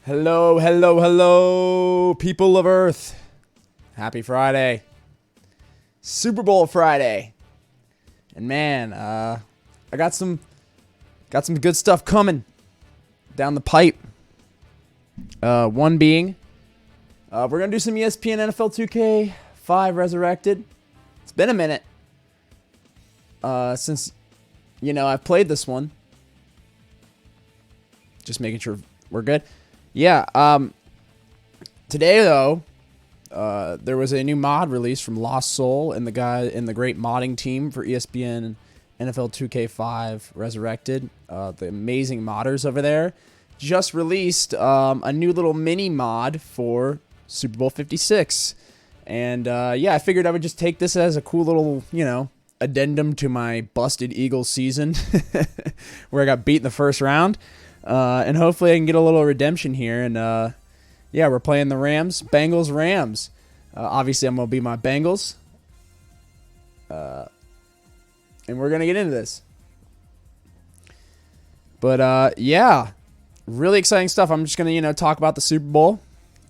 Hello, hello, hello, people of Earth. Happy Friday. Super Bowl Friday. And man, I got some good stuff coming down the pipe. One being, we're going to do some ESPN NFL2K5 Resurrected. It's been a minute since, I've played this one. Just making sure we're good. Yeah, today though, there was a new mod released from Lost Soul and the guy in the great modding team for ESPN NFL2K5 Resurrected. The amazing modders over there just released a new little mini mod for Super Bowl 56. And yeah, I figured I would just take this as a cool little, addendum to my busted Eagles season where I got beat in the first round. And hopefully I can get a little redemption here. And, yeah, we're playing the Rams. Bengals, Rams. Obviously, I'm going to be my Bengals. And we're going to get into this. But, yeah, really exciting stuff. I'm just going to, talk about the Super Bowl.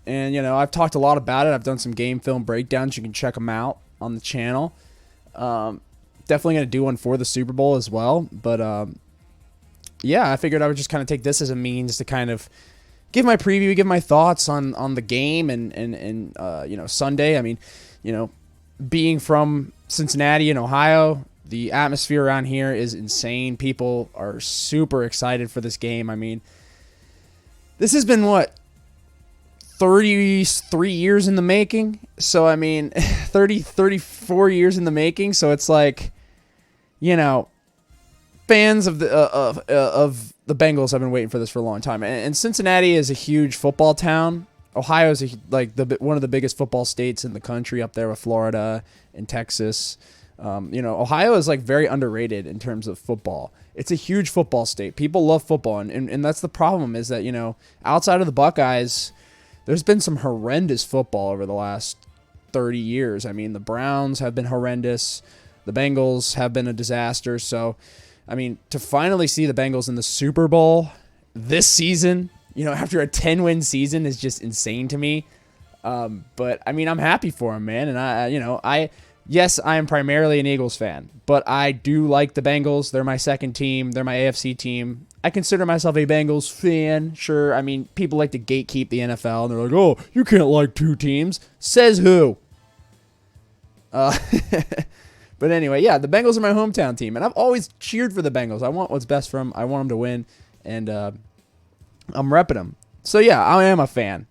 And, I've talked a lot about it. I've done some game film breakdowns. You can check them out on the channel. Definitely going to do one for the Super Bowl as well. But, yeah, I figured I would just kind of take this as a means to kind of give my preview, give my thoughts on the game and Sunday. I mean, being from Cincinnati in Ohio, the atmosphere around here is insane. People are super excited for this game. I mean, this has been, 33 years in the making? So, I mean, 34 years in the making. So it's like, fans of the Bengals have been waiting for this for a long time, and Cincinnati is a huge football town. Ohio is one of the biggest football states in the country, up there with Florida and Texas. Ohio is very underrated in terms of football. It's a huge football state. People love football, and that's the problem is that outside of the Buckeyes, there's been some horrendous football over the last 30 years. I mean, the Browns have been horrendous. The Bengals have been a disaster. So, I mean, to finally see the Bengals in the Super Bowl this season, after a 10-win season is just insane to me. But, I mean, I'm happy for them, man. And, yes, I am primarily an Eagles fan, but I do like the Bengals. They're my second team. They're my AFC team. I consider myself a Bengals fan. Sure, I mean, people like to gatekeep the NFL, and they're like, oh, you can't like two teams. Says who? But anyway, yeah, the Bengals are my hometown team, and I've always cheered for the Bengals. I want what's best for them. I want them to win, and I'm repping them. So, yeah, I am a fan.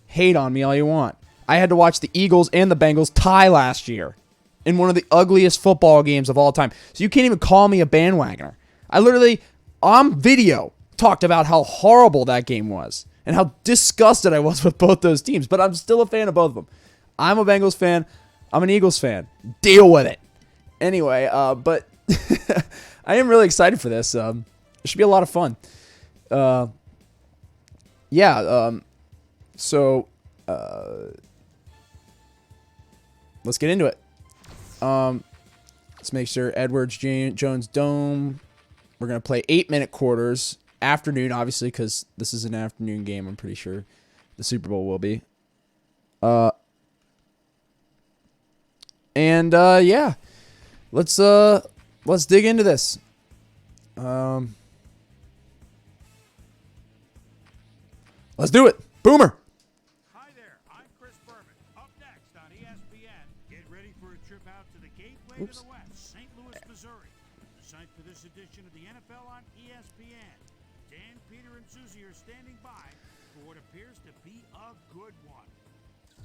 Hate on me all you want. I had to watch the Eagles and the Bengals tie last year in one of the ugliest football games of all time. So you can't even call me a bandwagoner. I literally, on video, talked about how horrible that game was and how disgusted I was with both those teams, but I'm still a fan of both of them. I'm a Bengals fan. I'm an Eagles fan. Deal with it. Anyway, but I am really excited for this. It should be a lot of fun. So let's get into it. Let's make sure Edwards Jones Dome. We're going to play 8-minute quarters. Afternoon, obviously, because this is an afternoon game. I'm pretty sure the Super Bowl will be. Yeah. Let's dig into this. Let's do it. Boomer. Hi there, I'm Chris Berman. Up next on ESPN, get ready for a trip out to the gateway to the West, St. Louis, Missouri. The site for this edition of the NFL on ESPN. Dan, Peter, and Susie are standing by for what appears to be a good one.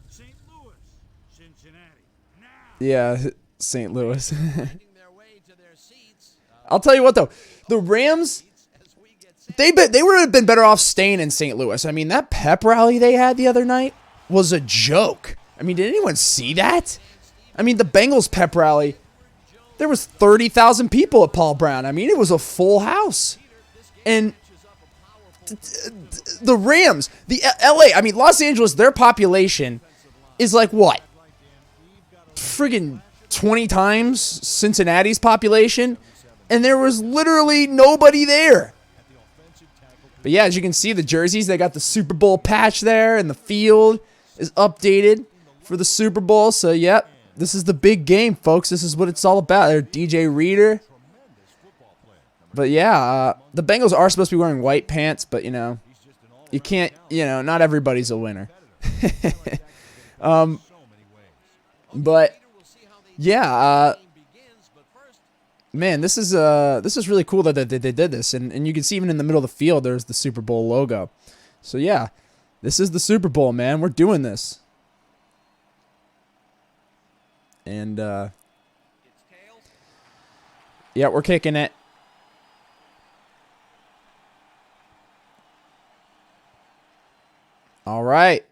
St. Louis, Cincinnati. Now. Yeah, St. Louis. I'll tell you what, though. The Rams, they would have been better off staying in St. Louis. I mean, that pep rally they had the other night was a joke. I mean, did anyone see that? I mean, the Bengals pep rally, there was 30,000 people at Paul Brown. I mean, it was a full house. And the Rams, the LA, I mean, Los Angeles, their population is like what? Friggin' 20 times Cincinnati's population. And there was literally nobody there. But yeah, as you can see, the jerseys, they got the Super Bowl patch there, and the field is updated for the Super Bowl. So, yep, this is the big game, folks. This is what it's all about. There's DJ Reader. But yeah, the Bengals are supposed to be wearing white pants, but, you know, you can't, you know, not everybody's a winner. But yeah, man, this is really cool that they did this, and you can see even in the middle of the field there's the Super Bowl logo. So yeah, this is the Super Bowl, man. We're doing this, and yeah, we're kicking it. All right.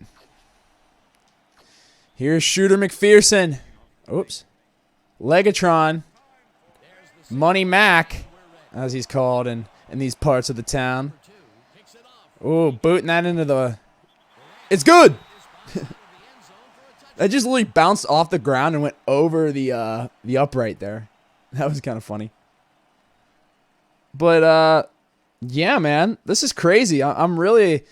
Here's Shooter McPherson. Oops. Legatron. Money Mac, as he's called in these parts of the town. Ooh, booting that into the... It's good! That just literally bounced off the ground and went over the upright there. That was kind of funny. But, yeah, man. This is crazy. I'm really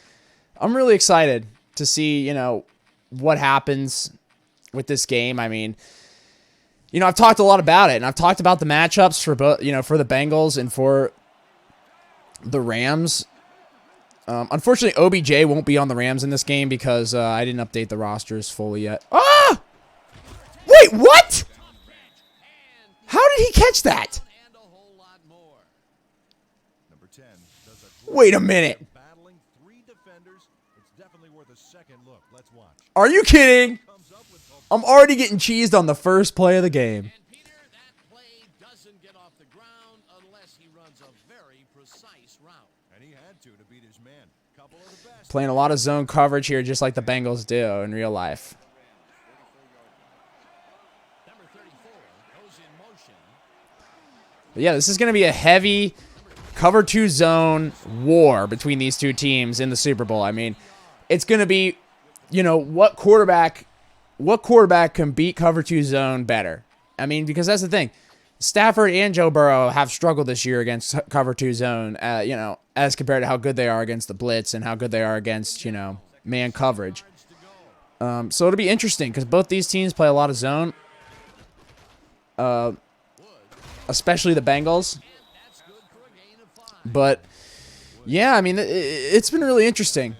excited to see, you know, what happens with this game. I mean, you know, I've talked a lot about it, and I've talked about the matchups for both, you know, for the Bengals and for the Rams. Unfortunately, OBJ won't be on the Rams in this game because I didn't update the rosters fully yet. Ah! Wait, what? How did he catch that? Wait a minute. Are you kidding? I'm already getting cheesed on the first play of the game. Playing a lot of zone coverage here, just like the Bengals do in real life. But yeah, this is going to be a heavy cover 2 zone war between these two teams in the Super Bowl. I mean, it's going to be, you know, what quarterback can beat cover 2 zone better? I mean, because that's the thing. Stafford and Joe Burrow have struggled this year against cover 2 zone, you know, as compared to how good they are against the blitz and how good they are against, you know, man coverage. So it'll be interesting because both these teams play a lot of zone, especially the Bengals. But, yeah, I mean, it's been really interesting.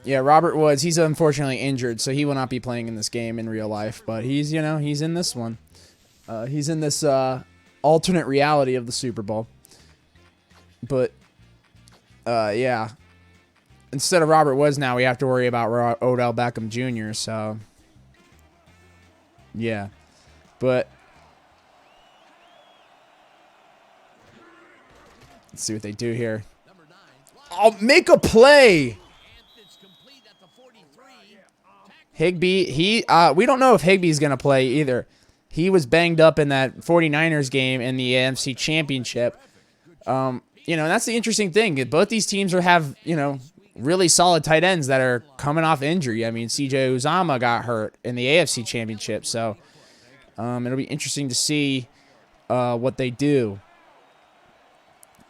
Yeah, Robert Woods, he's unfortunately injured, so he will not be playing in this game in real life. But he's, you know, he's in this one. He's in this alternate reality of the Super Bowl. But, yeah. Instead of Robert Woods now, we have to worry about Odell Beckham Jr., so, yeah. But, let's see what they do here. I'll make a play! Higbee, we don't know if Higbee's going to play either. He was banged up in that 49ers game in the AFC Championship. You know, and that's the interesting thing. Both these teams have, you know, really solid tight ends that are coming off injury. I mean, CJ Uzomah got hurt in the AFC Championship, so it'll be interesting to see what they do.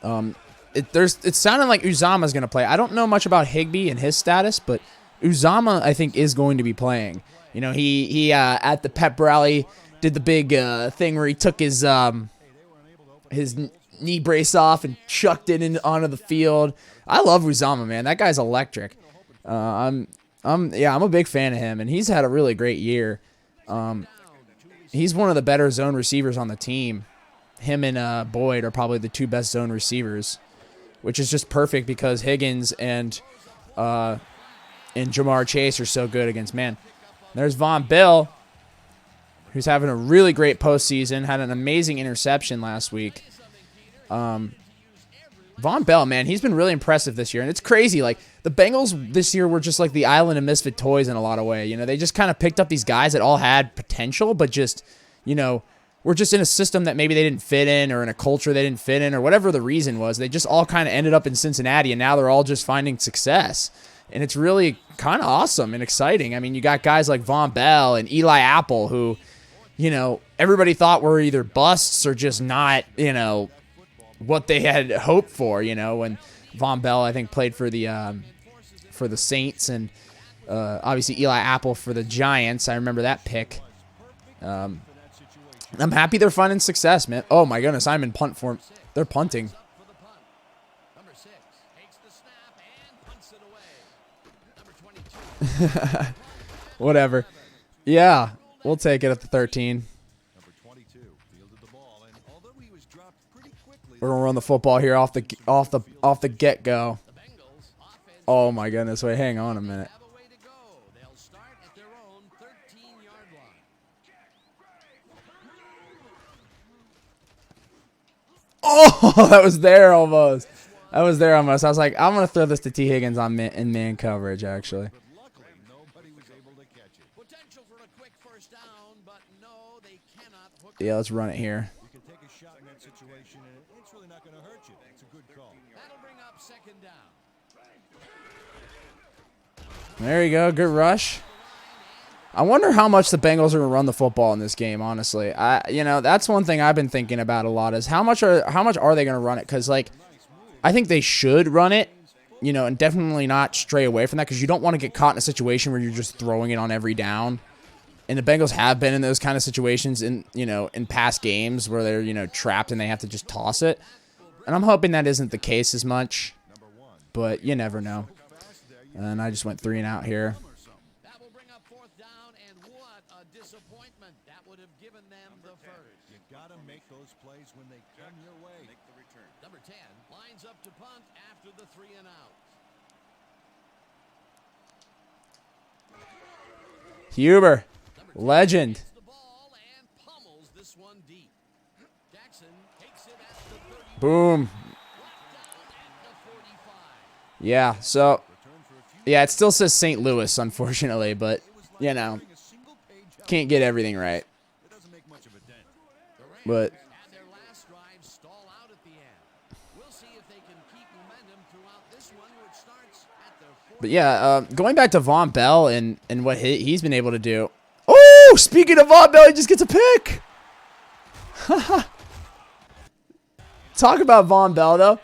It's sounding like Uzomah's going to play. I don't know much about Higbee and his status, but Uzomah, I think, is going to be playing. You know, he at the pep rally did the big thing where he took his knee brace off and chucked it onto the field. I love Uzomah, man. That guy's electric. I'm a big fan of him, and he's had a really great year. He's one of the better zone receivers on the team. Him and Boyd are probably the two best zone receivers, which is just perfect because Higgins and Jamar Chase are so good against man. There's Von Bell, who's having a really great postseason, had an amazing interception last week. Von Bell, man, he's been really impressive this year, and it's crazy. Like, the Bengals this year were just like the island of misfit toys in a lot of ways. You know, they just kind of picked up these guys that all had potential, but just, you know, were just in a system that maybe they didn't fit in, or in a culture they didn't fit in, or whatever the reason was. They just all kind of ended up in Cincinnati, and now they're all just finding success. And it's really kind of awesome and exciting. I mean, you got guys like Von Bell and Eli Apple who, you know, everybody thought were either busts or just not, you know, what they had hoped for, you know. And Von Bell, I think, played for the Saints, and obviously Eli Apple for the Giants. I remember that pick. I'm happy they're finding success, man. Oh my goodness, I'm in punt form. They're punting. Whatever. Yeah, we'll take it at the 13. We're gonna run the football here off the get-go. Oh my goodness! Wait, hang on a minute. Oh, that was there almost. That was there almost. I was like, I'm gonna throw this to T. Higgins in man coverage, actually. Yeah, let's run it here. There you go, good rush. I wonder how much the Bengals are gonna run the football in this game. Honestly, that's one thing I've been thinking about a lot is how much are they gonna run it? Because like, I think they should run it, and definitely not stray away from that because you don't want to get caught in a situation where you're just throwing it on every down. And the Bengals have been in those kind of situations in past games where they're trapped and they have to just toss it. And I'm hoping that isn't the case as much, but you never know. And I just went 3 and out here. That will bring up 4th down, and what a disappointment. That would have given them the first. You got to make those plays when they come your way. Make the return. Number 10 lines up to punt after the 3 and out. Huber, legend. The ball and pummels this one deep. Jackson takes it at the 30. Boom. Yeah, so yeah, it still says St. Louis, unfortunately, but can't get everything right. But yeah, going back to Von Bell and what he's been able to do. Oh, speaking of Von Bell, he just gets a pick. Talk about Von Bell, though.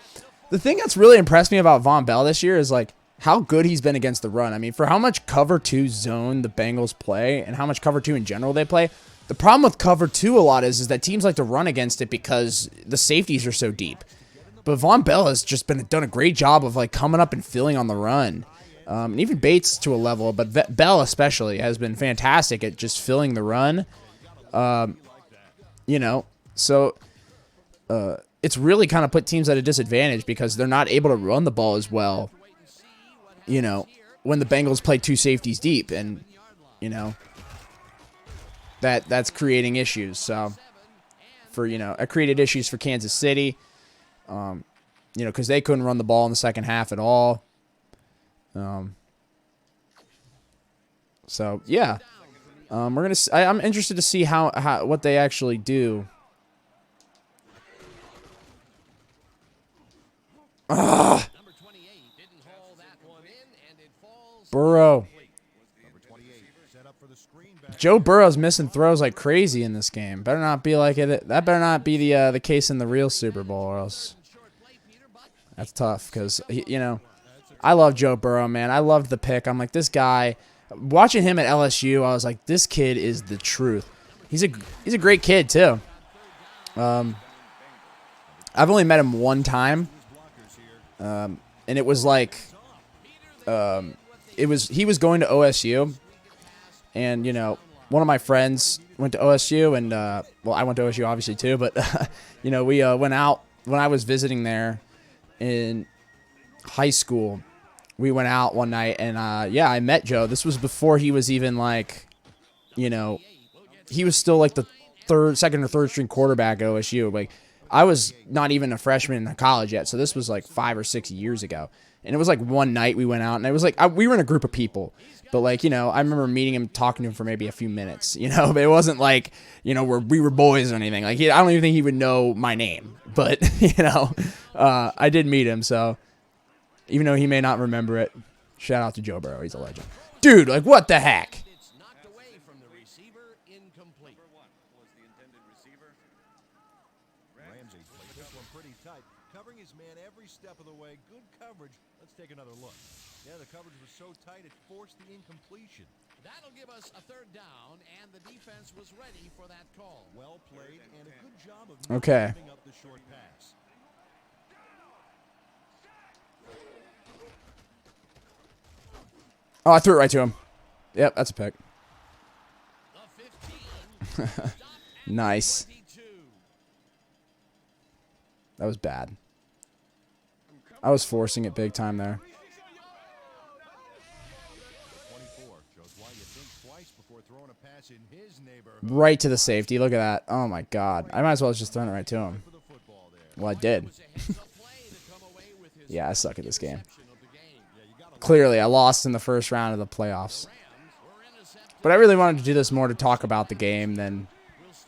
The thing that's really impressed me about Von Bell this year is like how good he's been against the run. I mean, for how much cover 2 zone the Bengals play and how much cover 2 in general they play, the problem with cover 2 a lot is that teams like to run against it because the safeties are so deep. But Von Bell has just done a great job of like coming up and filling on the run. And even Bates to a level, but Bell especially has been fantastic at just filling the run. So it's really kind of put teams at a disadvantage because they're not able to run the ball as well, when the Bengals play 2 safeties deep, and, that's creating issues. So, it created issues for Kansas City, because they couldn't run the ball in the second half at all. So yeah, I'm interested to see how what they actually do. Burrow. Joe Burrow's missing throws like crazy in this game. Better not be like it. That better not be the case in the real Super Bowl, or else that's tough. Because I love Joe Burrow, man. I loved the pick. I'm like, this guy. Watching him at LSU, I was like, this kid is the truth. He's a great kid too. I've only met him one time, and it was like, he was going to OSU, and one of my friends went to OSU, and I went to OSU obviously too, but we went out when I was visiting there in high school. We went out one night, and I met Joe. This was before he was even like, he was still like the second or third string quarterback at OSU. Like, I was not even a freshman in college yet, so this was like 5 or 6 years ago. And it was like one night we went out, and it was like we were in a group of people, but like I remember meeting him, talking to him for maybe a few minutes. But it wasn't like where we were boys or anything. Like I don't even think he would know my name, but I did meet him, so. Even though he may not remember it, shout out to Joe Burrow. He's a legend. Dude, like, what the heck? It's knocked away from the receiver, incomplete. Ramsey played this one pretty tight, covering his man every step of the way. Good coverage. Let's take another look. Yeah, the coverage was so tight it forced the incompletion. That'll give us a third down, and the defense was ready for that call. Well played, and a good job of not giving up the short pass. Oh, I threw it right to him. Yep, that's a pick. The 15. Nice. 22. That was bad. I was forcing it big time there. 24 shows why you think twice before throwing a pass in his neighborhood. Right to the safety. Look at that. Oh, my God. I might as well have just thrown it right to him. For the football there. Well, I did. Was a heads-up play to come away with his Yeah, I suck at this game. interception of the game. Yeah, you gotta Clearly, I lost in the first round of the playoffs. Rams were intercepted But I really wanted to do this more to talk about the game than,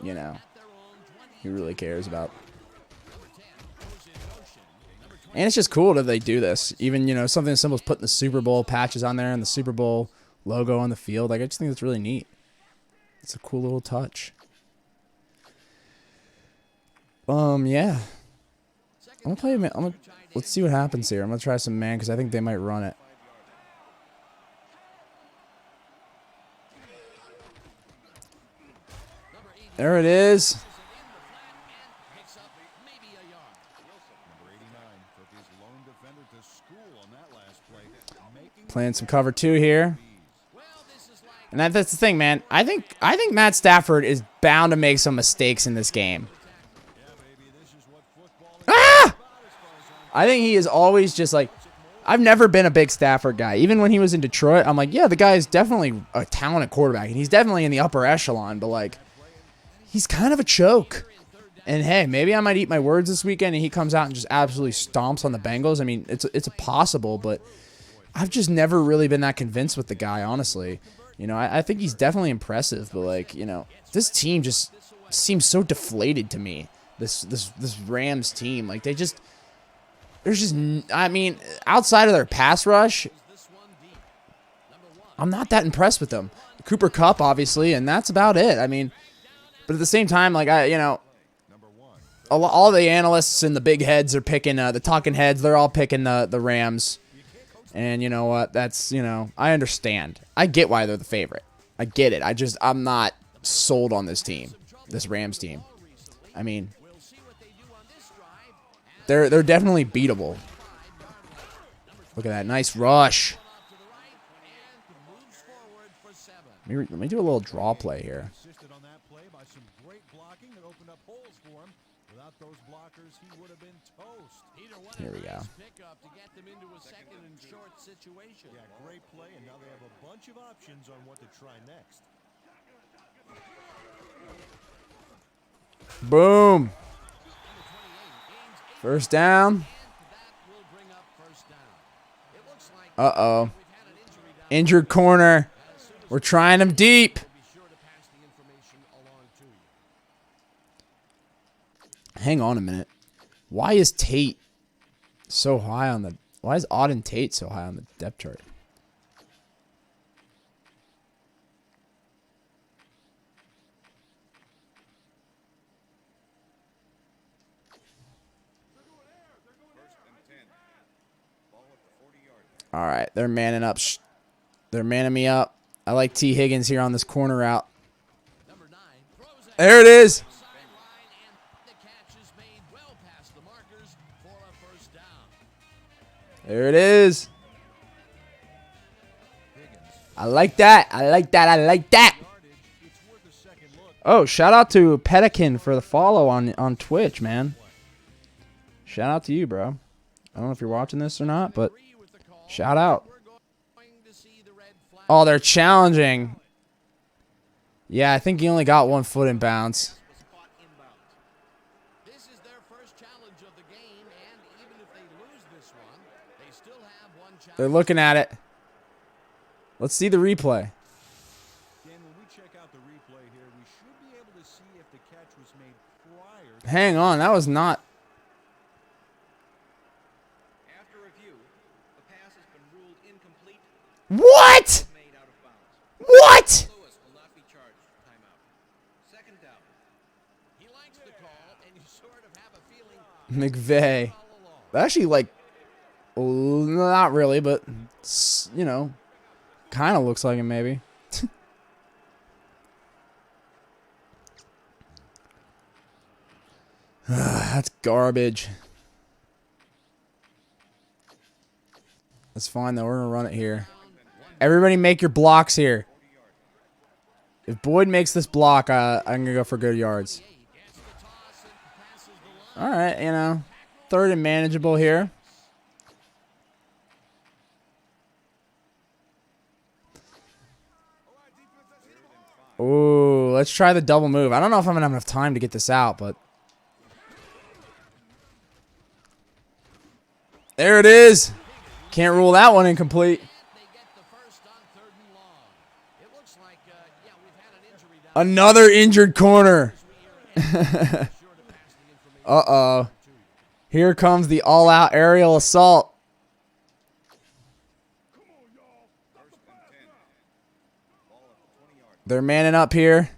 you know, at their own 20. who really cares about. Number 10 goes in motion. Number 20. And it's just cool that they do this. Even, you know, something as simple as putting the Super Bowl patches on there and the Super Bowl logo on the field. Like, I just think that's really neat. It's a cool little touch. Yeah. I'm gonna play. Let's see what happens here. I'm gonna try some man because I think they might run it. There it is. Picks up maybe a yard. Number 89 took his lone defender to school on that last play. Making Playing some cover 2 here. Well, this is like And that's the thing, man. I think Matt Stafford is bound to make some mistakes in this game. yeah, baby, this is what football is Ah! about as far as I'm I think he is always just like, I've never been a big Stafford guy. Even when he was in Detroit, I'm like, yeah, the guy is definitely a talented quarterback, and he's definitely in the upper echelon, but like, he's kind of a choke. And hey, maybe I might eat my words this weekend and he comes out and just absolutely stomps on the Bengals. I mean, it's possible, but I've just never really been that convinced with the guy, honestly. You know, I think he's definitely impressive, but like, you know, this team just seems so deflated to me. This Rams team, like I mean, outside of their pass rush, I'm not that impressed with them. Cooper Kupp, obviously, and that's about it. I mean, but at the same time, like all the analysts and the big heads are picking the talking heads. They're all picking the Rams, and you know what? That's I understand. I get why they're the favorite. I get it. I'm not sold on this team, this Rams team. I mean, they're definitely beatable. Look at that nice rush. Let me do a little draw play here. assisted on that play by some great blocking that opened up holes for him. Without those blockers, he would have been toast. Here we go. pickup to get them into a second and short situation. Yeah, great play, and now they have a bunch of options on what to try next. Boom. First down. That will bring up first down. It looks like Uh-oh. we've had an injury down. Injured corner. We're trying him deep. Be sure to pass the information along to you. Hang on a minute. Why is Tate so high on the... Why is Auden Tate so high on the depth chart? All right, they're manning up. They're manning me up. I like T. Higgins here on this corner route. Number 9 throws it There it is. sideline, and the catch is made well past the markers for a first down. There it is. I like that. I like that. I like that. It's worth a second look. Oh, shout out to Pelican for the follow on Twitch, man. Shout out to you, bro. I don't know if you're watching this or not, but Agree with the call. shout out. We're going to see the red flag. Oh, they're challenging. Yeah, I think he only got 1 foot in bounds. Was caught inbounds. This is their first challenge of the game, and even if they lose this one, they still have one challenge. They're looking at it. Let's see the replay. Dan, when we check out the replay here, we should be able to see if the catch was made prior to Hang on, that was not... After review, the pass has been ruled incomplete, What? made out of bounds. What? Lewis will not be charged. Timeout. Second down. He likes the McVay. Actually, like, not really, but, you know, kind of looks like him maybe. That's garbage. That's fine, though. We're going to run it here. Everybody make your blocks here. If Boyd makes this block, I'm going to go for good yards. All right, you know, third and manageable here. Ooh, let's try the double move. I don't know if I'm going to have enough time to get this out, but... There it is. Can't rule that one incomplete. Another injured corner. Uh-oh. Here comes the all-out aerial assault. They're manning up here.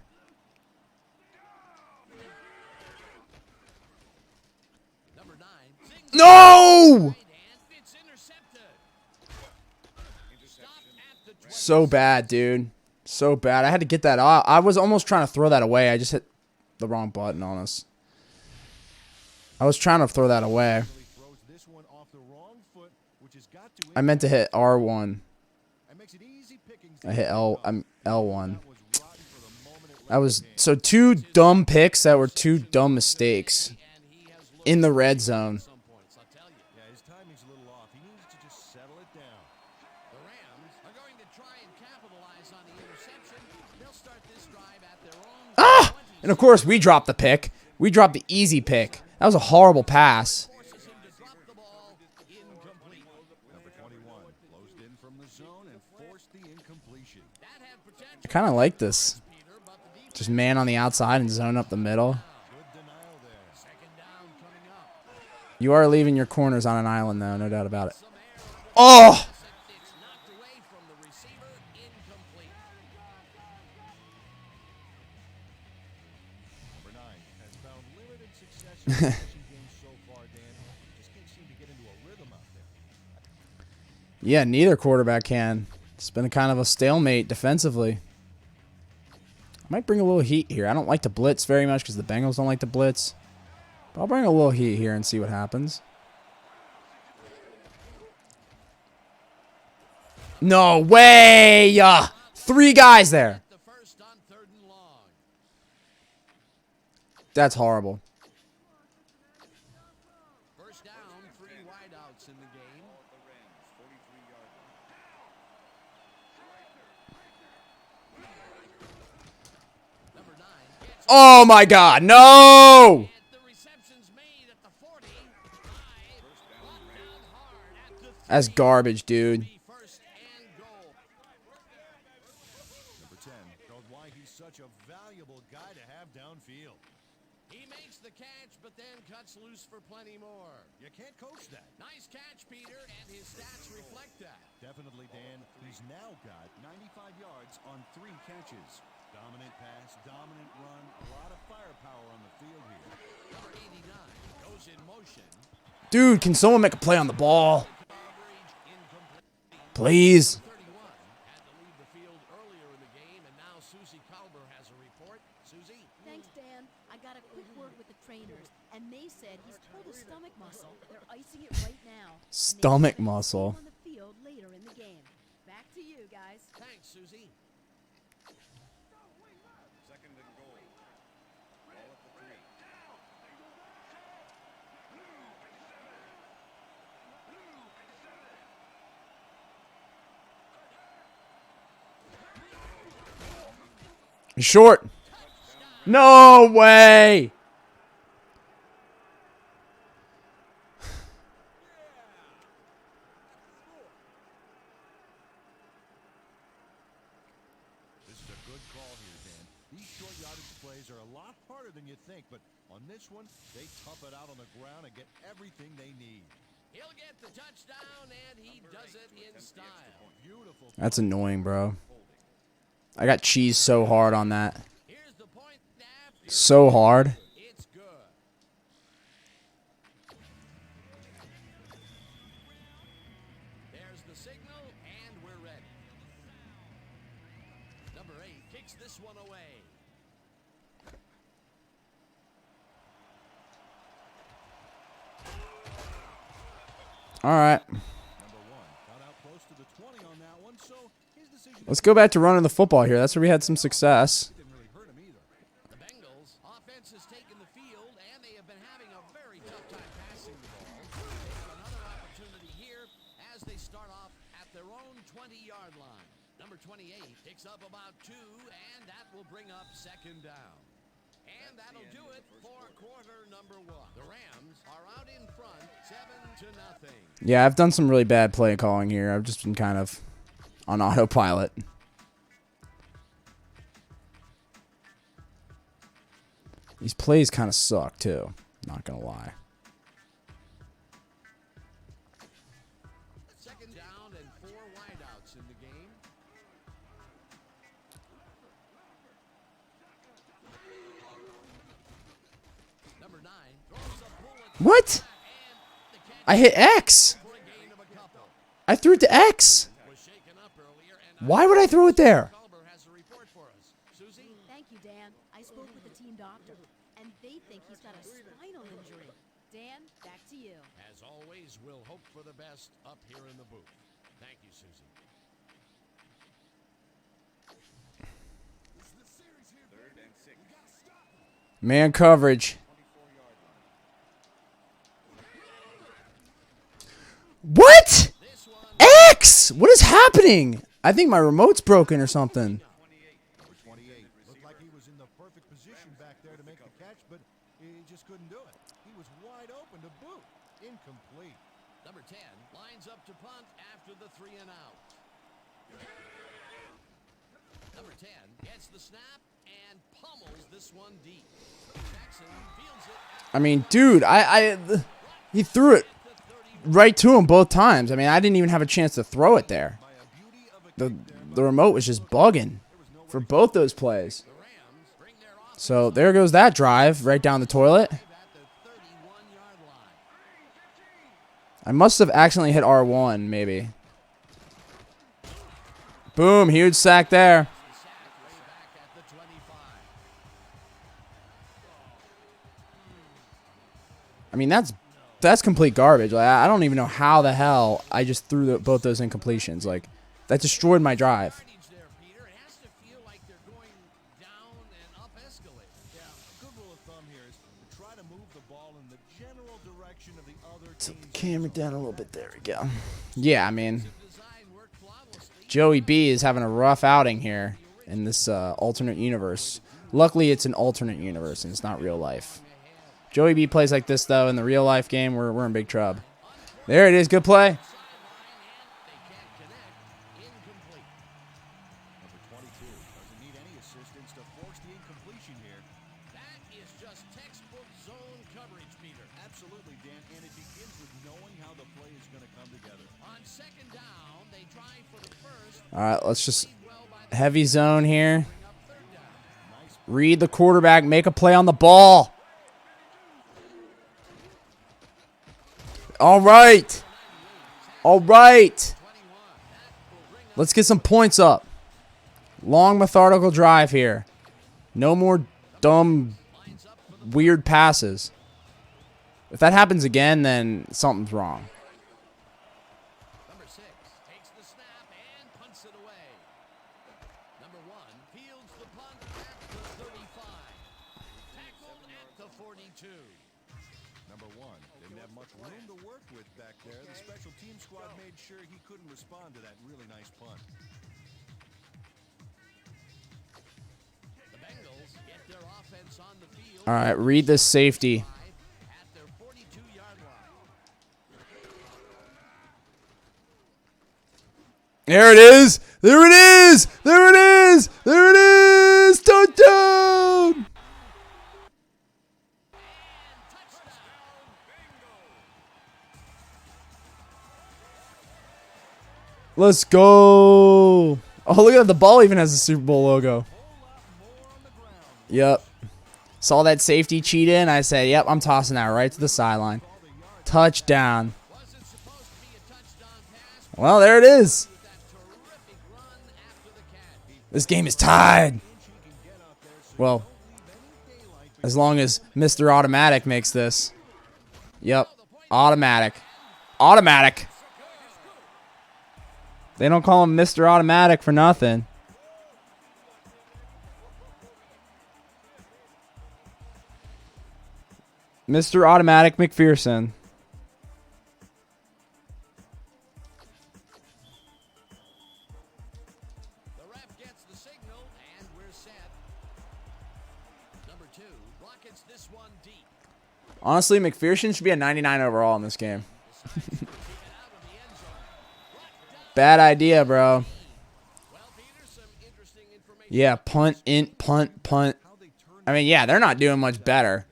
No! So bad, dude. So bad. I had to get that off. I was almost trying to throw that away. I just hit the wrong button on us. I was trying to throw that away. I meant to hit R1. I hit L1. That was so two dumb picks that were two dumb mistakes in the red zone. Ah! And of course we dropped the pick. We dropped the easy pick. That was a horrible pass. I kind of like this. Just man on the outside and zone up the middle. You are leaving your corners on an island, though, no doubt about it. Oh! Yeah, neither quarterback can. It's been kind of a stalemate defensively. I might bring a little heat here. I don't like to blitz very much because the Bengals don't like to blitz. But I'll bring a little heat here and see what happens. No way! 3 guys there. That's horrible. First down, 3 wideouts in the game. Oh my God, no! That's garbage, dude. Number 10 told why he's such a valuable guy to have downfield. He makes the catch, but then cuts loose for plenty more. You can't coach that. Nice catch, Peter, and his stats reflect that. Definitely, Dan. He's now got 95 yards on 3 catches. Dominant pass, dominant run, a lot of firepower on the field here. Number 89 goes in motion. Dude, can someone make a play on the ball? Please. 31 had to leave the field earlier in the game, and now Susie Kalber has a report. Susie? Thanks, Dan. I got a quick word with the trainers, and they said he's pulled his stomach muscle. They're icing it right now. Stomach muscle. On the field later in the game. Back to you guys. Thanks, Susie. Second and goal. Ball at the 3. Short. No way. This is a good call here, Dan. These short yardage plays are a lot harder than you think, but on this one, they tough it out on the ground and get everything they need. He'll get the touchdown, and he does it in style. Beautiful. That's annoying, bro. I got cheese so hard on that. Here's the point after. So hard. It's good. signal, and we're ready. Number 8 kicks this one away. All right. Number 1 got out close to the 20 on that one, so his decision Let's go back to running the football here. That's where we had some success. didn't really hurt him either. The Bengals offense has taken the field, and they have been having a very tough time passing the ball. They have another opportunity here as they start off at their own 20-yard line. Number 28 picks up about 2, and that will bring up second down. And that'll do it for quarter number 1. The Rams are out in front, 7-0. Yeah, I've done some really bad play calling here. I've just been kind of on autopilot. These plays kind of suck, too. Not going to lie. Second down and 4 wideouts in the game. Number 9 throws a bullet. What? I hit X. For a gain of a couple. I threw it to X. Was shaken up earlier, and Why would I throw it there? Culber has a report for us. Susie? Thank you, Dan. I spoke with the team doctor, and they think he's got a spinal injury. Dan, back to you. As always, we'll hope for the best up here in the booth. Thank you, Susie. Man coverage. What? X! What is happening? I think my remote's broken or something. Number 28 looked like he was in the perfect position back there to make the catch, but he just couldn't do it. He was wide open to boot. Incomplete. Number 10 lines up to punt after the 3 and out. Number 10 gets the snap and pummels this one deep. Jackson fields it. I mean, dude, he threw it right to him both times. I mean, I didn't even have a chance to throw it there. The remote was just bugging for both those plays. So there goes that drive right down the toilet. At the 31-yard line. I must have accidentally hit R1, maybe. Boom, huge sack there. Sack way back at the 25. I mean, that's complete garbage. Like, I don't even know how the hell I just threw both those incompletions. Like, that destroyed my drive. Yardage there, Peter. It has to feel like they're going down and up escalator. Yeah, a good rule of thumb here is to try to move the ball in the general direction of the other Tilt the team's camera down a little bit. There we go. Yeah, I mean, Design worked flawlessly. Joey B is having a rough outing here in this alternate universe. Luckily, it's an alternate universe and it's not real life. Joey B plays like this, though. In the real life game, we're in big trouble. There it is. Good play. They can't connect. Incomplete. Number 22 doesn't need any assistance to force the incompletion here. That is just textbook zone coverage, Peter. Absolutely, Dan, and it begins with knowing how the play is going to come together. On second down, they try for the first. All right, let's just Well by the heavy zone here. bring up third down. Read the quarterback. Make a play on the ball. All right. All right. Let's get some points up. Long, methodical drive here. No more dumb, weird passes. If that happens again, then something's wrong. Number 6 takes the snap and punts it away. Number 1 fields the punt at the 35. Tackled at the 42. Number 1 didn't have much room to work with back there. The special team squad made sure he couldn't respond to that really nice punt. The Bengals get their offense on the field. All right, read this safety. At their 42-yard line. There it is. There it is. There it is. There it is. Touchdown. Let's go. Oh, look at that. The ball even has the Super Bowl logo. Yep. Saw that safety cheat in. I said, yep, I'm tossing that right to the sideline. Touchdown. Wasn't supposed to be a touchdown pass. Well, there it is. This game is tied. Well, as long as Mr. Automatic makes this. Yep. Automatic. Automatic. They don't call him Mr. Automatic for nothing. Mr. Automatic McPherson. The ref gets the signal, and we're set. Number 2 rockets this one deep. Honestly, McPherson should be a 99 overall in this game. Bad idea, bro. Yeah, punt, punt. I mean, yeah, they're not doing much better.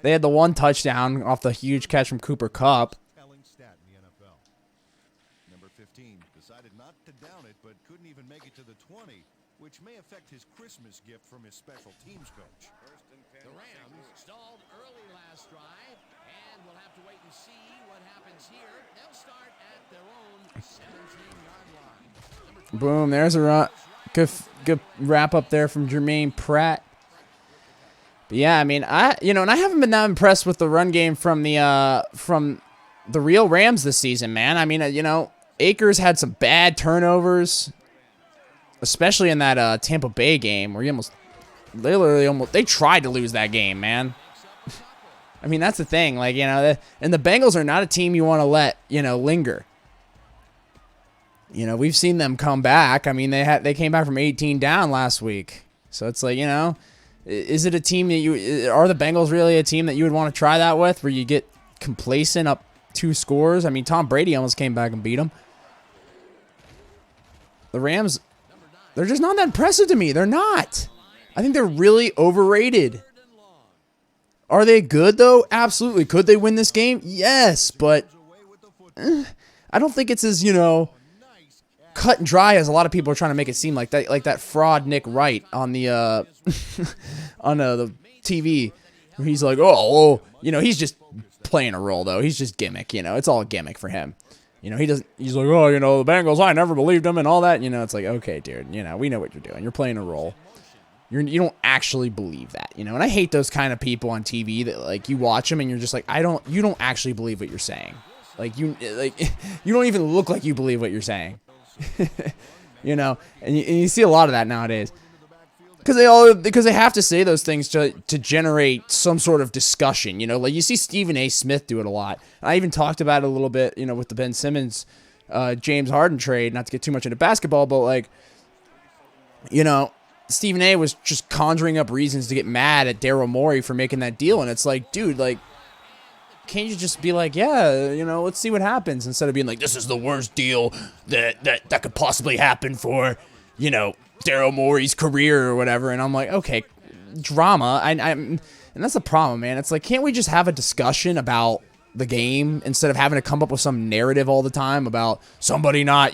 They had the one touchdown off the huge catch from Cooper Kupp. Telling stat in the NFL. Number 15 decided not to down it, but couldn't even make it to the 20, which may affect his Christmas gift from his special teams coach. The Rams stalled early last drive, and we'll have to wait and see what happens here. They'll start at their own 17-yard line. Boom, there's a run. Good wrap up there from Jermaine Pratt. But yeah, I mean, and I haven't been that impressed with the run game from the real Rams this season, man. I mean, Akers had some bad turnovers, especially in that Tampa Bay game where they tried to lose that game, man. I mean, that's the thing, like, and the Bengals are not a team you want to let, linger. We've seen them come back. I mean, they came back from 18 down last week. So it's like, is it a team that are the Bengals really a team that you would want to try that with, where you get complacent up 2 scores? I mean, Tom Brady almost came back and beat them. The Rams, they're just not that impressive to me. They're not. I think they're really overrated. Are they good, though? Absolutely. Could they win this game? Yes, but I don't think it's as, cut and dry as a lot of people are trying to make it seem like that fraud Nick Wright on the on the TV. He's like, he's just playing a role, though. He's just gimmick, it's all a gimmick for him. He's like, the Bengals, I never believed them and all that. It's like, okay, dude, we know what you're doing. You're playing a role. You don't actually believe that, and I hate those kind of people on TV that, like, you watch them and you're just like, you don't actually believe what you're saying. You don't even look like you believe what you're saying. And you see a lot of that nowadays, because they have to say those things to generate some sort of discussion. Like you see Stephen A. Smith do it a lot. I even talked about it a little bit, with the Ben Simmons, James Harden trade. Not to get too much into basketball, but Stephen A. was just conjuring up reasons to get mad at Daryl Morey for making that deal, and it's like, dude, can't you just be like, yeah, let's see what happens, instead of being like, this is the worst deal that could possibly happen for, Daryl Morey's career or whatever. And I'm like, okay, drama. And that's the problem, man. It's like, can't we just have a discussion about the game instead of having to come up with some narrative all the time about somebody not,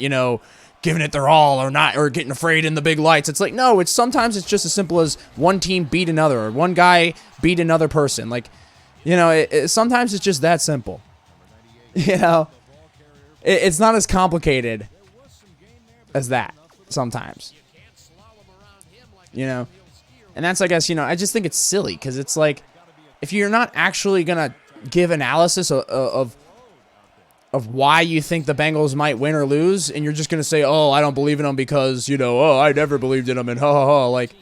giving it their all or getting afraid in the big lights? It's like, no, sometimes it's just as simple as one team beat another or one guy beat another person. Like, sometimes it's just that simple. It's not as complicated as that sometimes. And that's, I guess, I just think it's silly, because it's like, if you're not actually going to give analysis of why you think the Bengals might win or lose, and you're just going to say, oh, I don't believe in them because, I never believed in them, and like,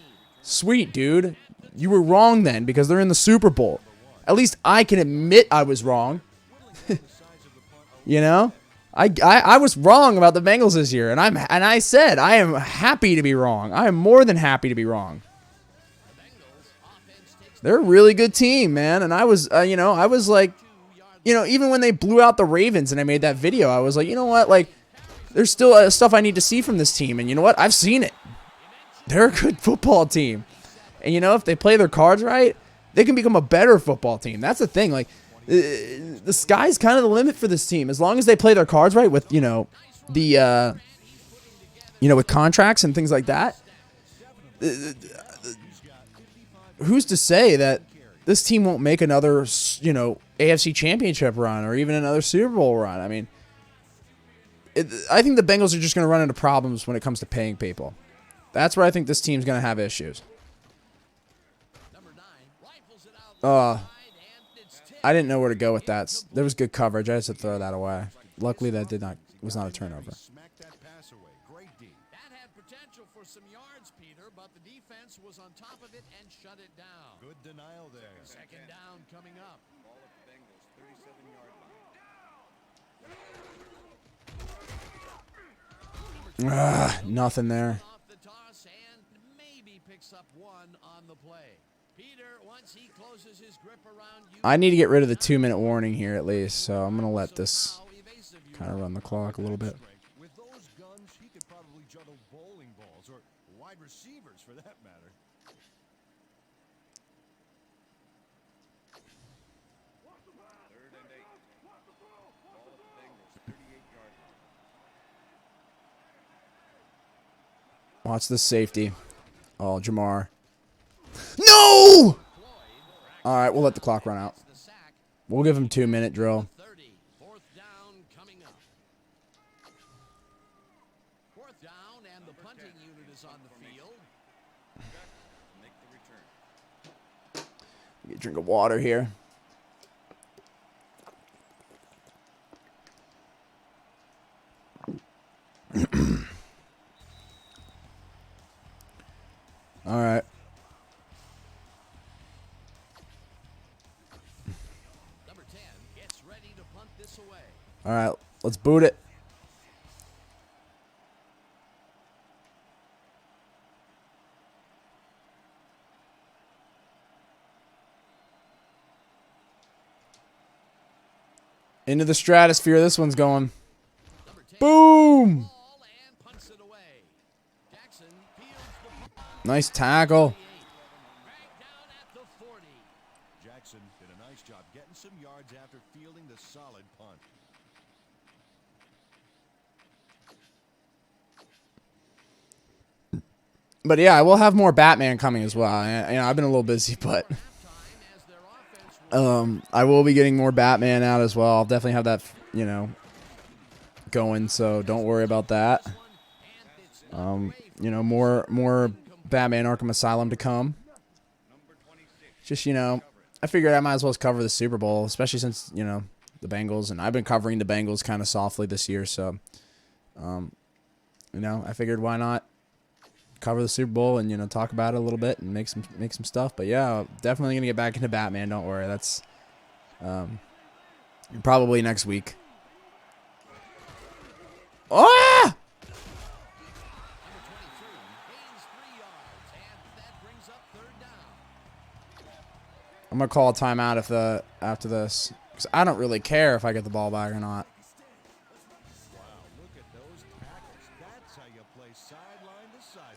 sweet, dude. You were wrong then, because they're in the Super Bowl. At least I can admit I was wrong. I was wrong about the Bengals this year, and I said I am happy to be wrong. I am more than happy to be wrong. They're a really good team, man, and I was like, even when they blew out the Ravens and I made that video, I was like, you know what, like, there's still stuff I need to see from this team, and you know what, I've seen it. They're a good football team, and if they play their cards right, they can become a better football team. That's the thing. Like, the sky's kind of the limit for this team, as long as they play their cards right with, with contracts and things like that. Who's to say that this team won't make another, AFC Championship run or even another Super Bowl run? I mean, I think the Bengals are just going to run into problems when it comes to paying people. That's where I think this team's going to have issues. I didn't know where to go with that. There was good coverage. I just had to throw that away. Luckily, that was not a turnover. That had potential for some yards, Peter, but the defense was on top of it and shut it down. Good denial there. Second down coming up. Ball at the Bengals, 37-yard line. Nothing there. Off the toss and maybe picks up one on the play. Peter, once he closes his grip around you, I need to get rid of the 2-minute warning here at least, so I'm going to let this kind of run the clock a little bit. With those guns, he could probably juggle bowling balls or wide receivers for that matter. Third and 8. Ball at the Bengals, 38-yard line. Watch this safety. Oh, Jamar. No! All right, we'll let the clock run out. the sack. We'll give him 2-minute drill. 30. Fourth down coming up. Fourth down and the punting unit is on the field. Make the return. Get a drink of water here. All right. Number 10 gets ready to punt this away. All right, let's boot it. Into the stratosphere this one's going. Number 10 Boom! ball and punts it away. Jackson fields the ball. Nice tackle. Dragged down at the 40. Jackson did a nice job getting some yards after fielding the solid punt. But yeah, I will have more Batman coming as well. I've been a little busy, but Halftime as their offense was I will be getting more Batman out as well. I'll definitely have that, going. So don't worry about that. More Batman Arkham Asylum to come. Just I figured I might as well cover the Super Bowl, especially since the Bengals, and I've been covering the Bengals kind of softly this year. So, I figured why not cover the Super Bowl and talk about it a little bit and make some stuff. But yeah, definitely gonna get back into Batman. Don't worry, that's probably next week. Ah! number 23 gains 3 yards and that brings up third down. I'm gonna call a timeout after this because I don't really care if I get the ball back or not. Wow, look at those tackles. That's how you play sideline to sideline.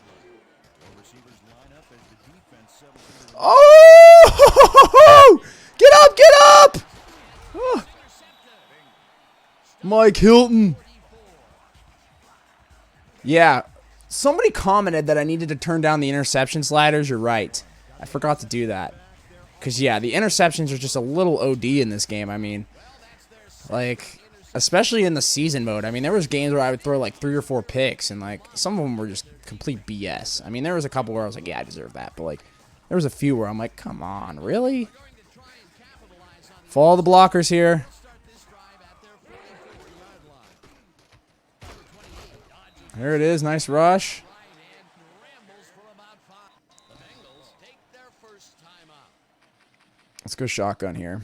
The receivers line up as the defense settles into the Oh! Get up! Get up! Oh. Mike Hilton. Yeah, somebody commented that I needed to turn down the interception sliders. You're right. I forgot to do that. Because, yeah, the interceptions are just a little OD in this game. I mean, especially in the season mode. I mean, there was games where I would throw, 3 or 4 picks, and, some of them were just complete BS. I mean, there was a couple where I was like, yeah, I deserve that. But, there was a few where I'm like, come on, really? Follow the blockers here. There it is. Nice rush. Let's go shotgun here.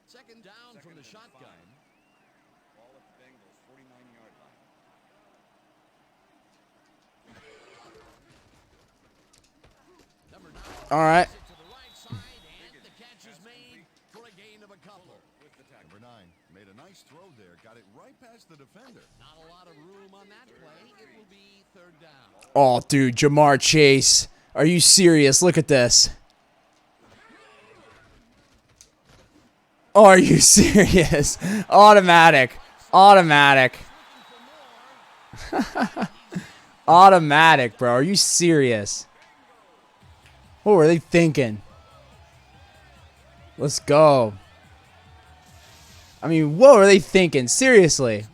Second down from the shotgun. Ball at the Bengals, 49-yard line. Number 9 All right. to the right side and the catch is made for a gain of a couple. With the tackle. Number 9 made a nice throw there. Got it right past the defender. Not a lot of room on that play. It will be third down. Oh, dude, Jamar Chase. Are you serious? Look at this. Are you serious? Automatic. Automatic, bro. Are you serious? What were they thinking? Let's go. I mean, what were they thinking? Seriously.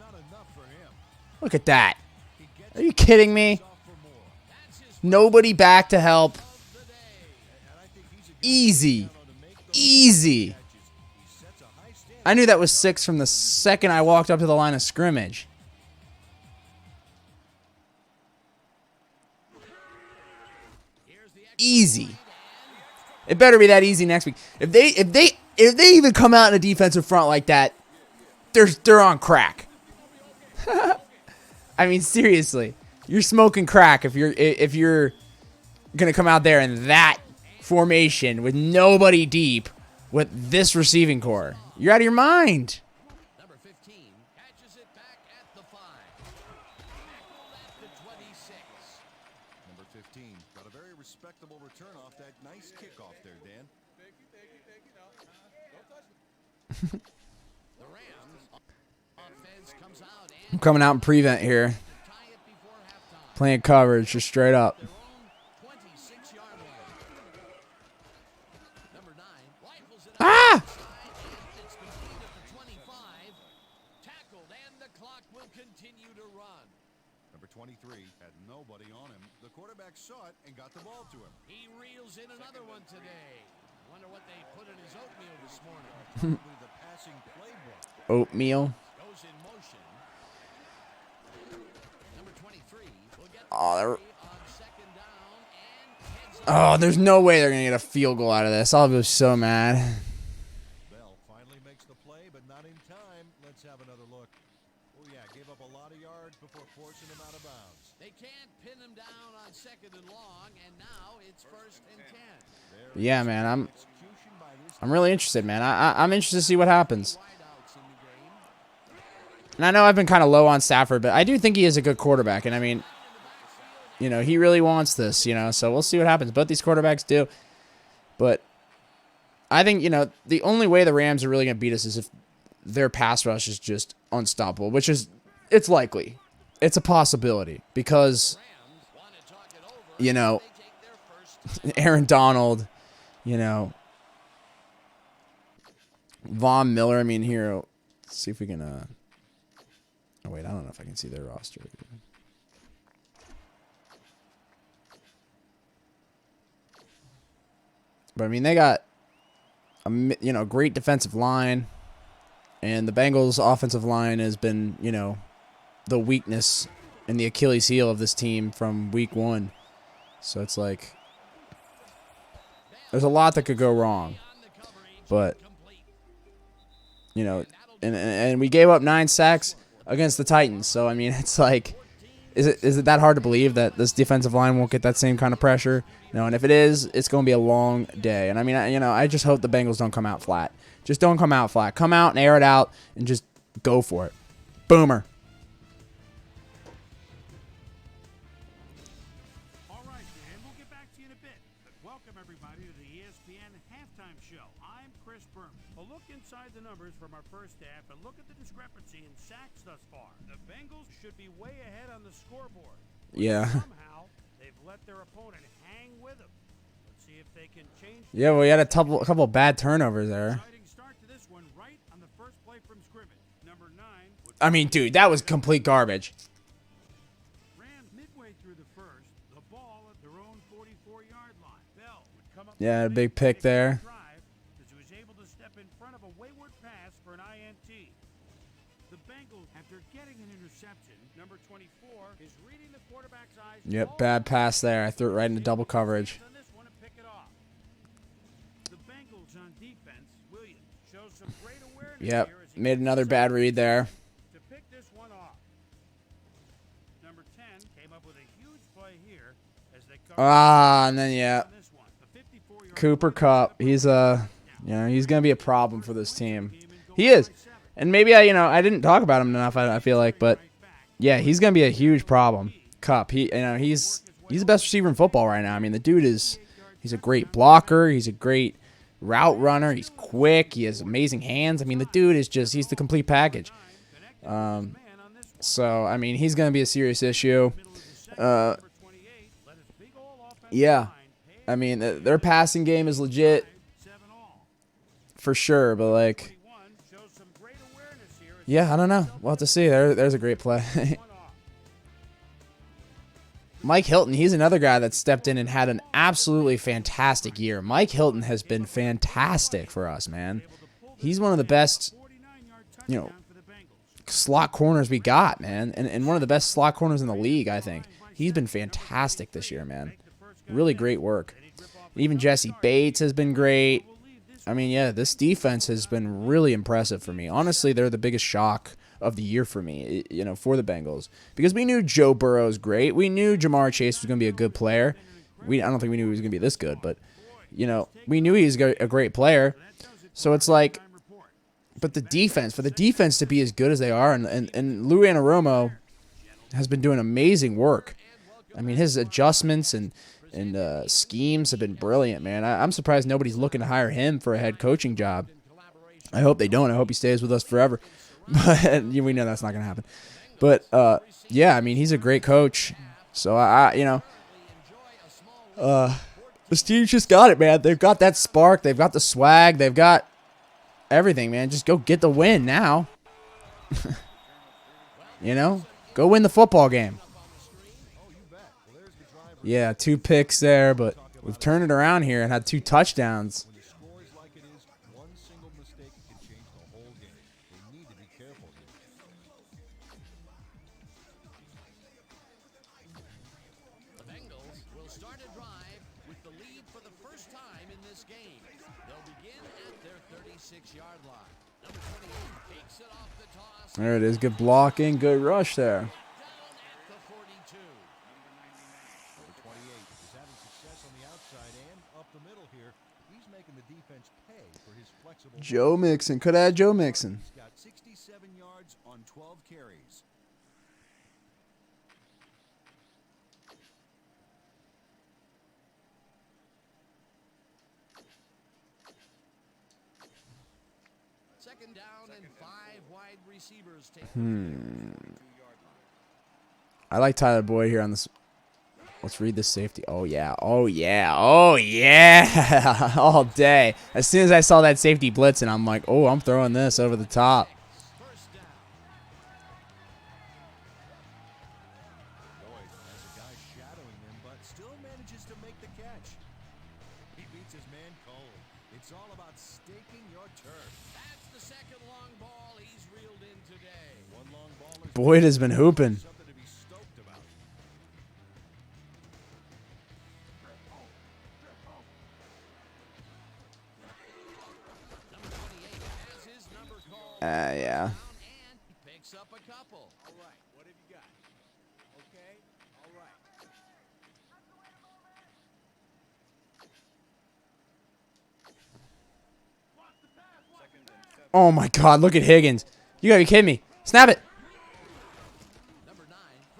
Look at that. Are you kidding me? Nobody back to help. Easy. Easy. I knew that was 6 from the second I walked up to the line of scrimmage. Easy. It better be that easy next week. If they even come out in a defensive front like that, they're on crack. I mean, seriously, you're smoking crack if you're gonna come out there in that formation with nobody deep with this receiving core. You're out of your mind. Number 15 catches it back at the 5. Tackled at the 26. Number 15 got a very respectable return off that nice kickoff there, Dan. Thank you. No, don't touch me. The Rams offense comes out I'm and coming out in prevent here, tie it before halftime. playing coverage just straight up. Their own 26-yard line. Number 9 rifles it Ah! outside, and it's complete at the 25. Tackled, and the clock will continue to run. Number 23 had nobody on him. The quarterback saw it and got the ball to him. He reels in another one today. Wonder what they put in his oatmeal this morning. Probably the passing playbook. Oatmeal. Goes in motion. Number 23 will get Oh, they're- on second down and heads Oh, there's no way they're gonna get a field goal out of this. I'll be so mad. Bell finally makes the play, but not in time. Let's have another look. Oh, yeah, gave up a lot of yards before forcing him out of bounds. They can't pin him down on second and long, and now it's first and 10. Yeah, man, Execution by this I'm really interested, man. I'm interested to see what happens. Wideouts in the game. And I know I've been kind of low on Stafford, but I do think he is a good quarterback. And I mean, you know, he really wants this, you know, so we'll see what happens. Both these quarterbacks do. But I think, you know, the only way the Rams are really going to beat us is if their pass rush is just unstoppable, which is, it's likely. It's a possibility because, Want to talk it over. you know, They take their first Aaron Donald, you know, Von Miller. I mean, here, let's see if we can, oh, wait, I don't know if I can see their roster. But, I mean, they got, you know, great defensive line. And the Bengals' offensive line has been, you know, the weakness and the Achilles heel of this team from week 1. So it's like, there's a lot that could go wrong. But, you know, and we gave up 9 sacks against the Titans. So, I mean, it's like, is it that hard to believe that this defensive line won't get that same kind of pressure? No, and if it is, it's going to be a long day. And, I mean, I just hope the Bengals don't come out flat. Just don't come out flat. Come out and air it out and just go for it. Boomer. All right, Dan, we'll get back to you in a bit. But welcome, everybody, to the ESPN Halftime Show. I'm Chris Berman. A look inside the numbers from our first half and look at the discrepancy in sacks thus far. The Bengals should be way ahead on the scoreboard. Yeah. Somehow, they've let their opponent hang with them. Let's see if they can change. Yeah, well, we had a couple bad turnovers there. Exciting start to this one right on the first play from scrimmage. Number 9 would I mean, dude, that was complete garbage. Rams midway through the first, the ball at their own 44-yard line. Bell would come up Yeah, with a big pick there. drive as he was able to step in front of a wayward pass for an INT. The Bengals, after getting an interception, number 24 is reading the quarterback's eyes. Yep, bad pass there. I threw it right into double coverage. On this one and pick it off. The Bengals on defense, Williams shows some great awareness Yep, here as he made another bad read there. to pick this one off. Number 10 came up with a huge play here as they covered Ah, and then, yeah, on this one. The 54-yard Cooper play Kupp. He's he's going to be a problem for this team. He is. And maybe I didn't talk about him enough, I feel like, but yeah, he's going to be a huge problem. Kupp, he's the best receiver in football right now. I mean, the dude he's a great blocker, he's a great route runner, he's quick, he has amazing hands. I mean, the dude he's the complete package. So, I mean, he's going to be a serious issue. Yeah. I mean, their passing game is legit for sure, but like, yeah, I don't know. We'll have to see. There's a great play. Mike Hilton, he's another guy that stepped in and had an absolutely fantastic year. Mike Hilton has been fantastic for us, man. He's one of the best, slot corners we got, man. And one of the best slot corners in the league, I think. He's been fantastic this year, man. Really great work. Even Jesse Bates has been great. I mean, yeah, this defense has been really impressive for me. Honestly, they're the biggest shock of the year for me, for the Bengals. Because we knew Joe Burrow's great. We knew Jamar Chase was going to be a good player. I don't think we knew he was going to be this good, but, we knew he was a great player. So it's like, but the defense, for the defense to be as good as they are, and Lou Anarumo has been doing amazing work. I mean, his adjustments and schemes have been brilliant, man. I'm surprised nobody's looking to hire him for a head coaching job. I hope they don't. I hope he stays with us forever. But we know that's not going to happen. But, yeah, I mean, he's a great coach. So, this team's just got it, man. They've got that spark. They've got the swag. They've got everything, man. Just go get the win now. Go win the football game. Yeah, 2 picks there, but we've turned it around here and had 2 touchdowns. When the score is like it is, one single mistake can change the whole game. They need to be careful here. The Bengals will start a drive with the lead for the first time in this game. They'll begin at their 36-yard line. Number 28 takes it off the toss. There it is. Good blocking. Good rush there. Down at the 42. Number 28 is having success on the outside and up the middle here. He's making the defense pay for his flexible. Joe Mixon. Could have had Joe Mixon. He's got 67 yards on 12 carries. Second down and 5 wide receivers take. I like Tyler Boyd here on this. Let's read this safety. Oh, yeah. Oh, yeah. Oh, yeah. All day. As soon as I saw that safety blitz, and I'm like, oh, I'm throwing this over the top. First down. Boyd has a guy shadowing him, but still manages to make the catch. He beats his man cold. It's all about staking your turf. That's the second long ball he's reeled in today. One long ball is Boyd has been hooping. something to be stoked about. Number 28 has his number called. Yeah. Down and he picks up a couple. All right, what have you got? Okay, all right. Second and 7. Oh, my God. Look at Higgins. You gotta be kidding me. Snap it. Number 9.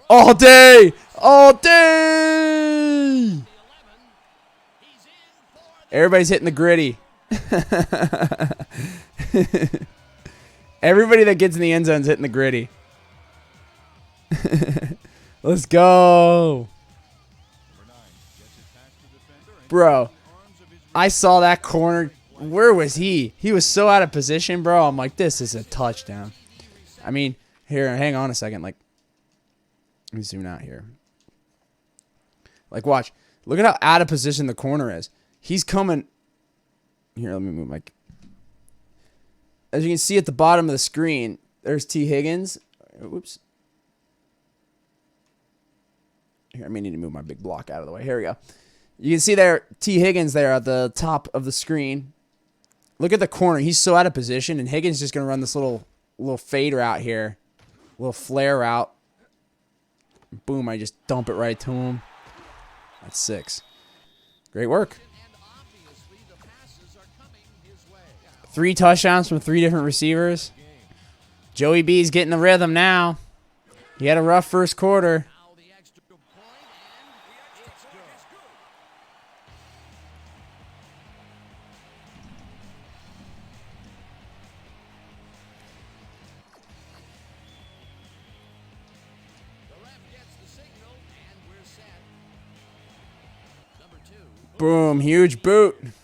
All day. All day. 11. He's in for the Everybody's hitting the gritty. Everybody that gets in the end zone's hitting the gritty. Let's go. Number 9 gets it past the defender and Bro, arms of his I saw that corner. Where was he? He was so out of position, bro. I'm like, this is a touchdown. I mean, here, hang on a second. Like, let me zoom out here. Like, watch. Look at how out of position the corner is. He's coming. Here, let me move my. As you can see at the bottom of the screen, there's T. Higgins. Oops. Here, I may need to move my big block out of the way. Here we go. You can see there T. Higgins there at the top of the screen. Look at the corner. He's so out of position, and Higgins is just going to run this little fade route here. Little flare route. Boom, I just dump it right to him. That's 6. Great work. and obviously the passes are coming his way. 3 touchdowns from 3 different receivers. Joey B's getting the rhythm now. He had a rough first quarter. Now the extra point and it's good. The ref gets the signal and we're Boom, huge boot. The Rams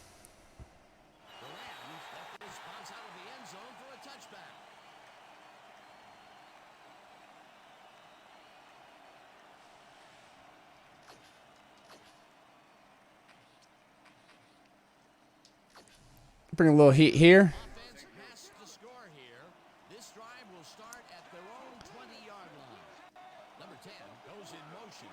left the response out of the end zone for a touchback. Bring a little heat here. Offense has to score here. This drive will start at their own 20-yard line. Number 10 goes in motion.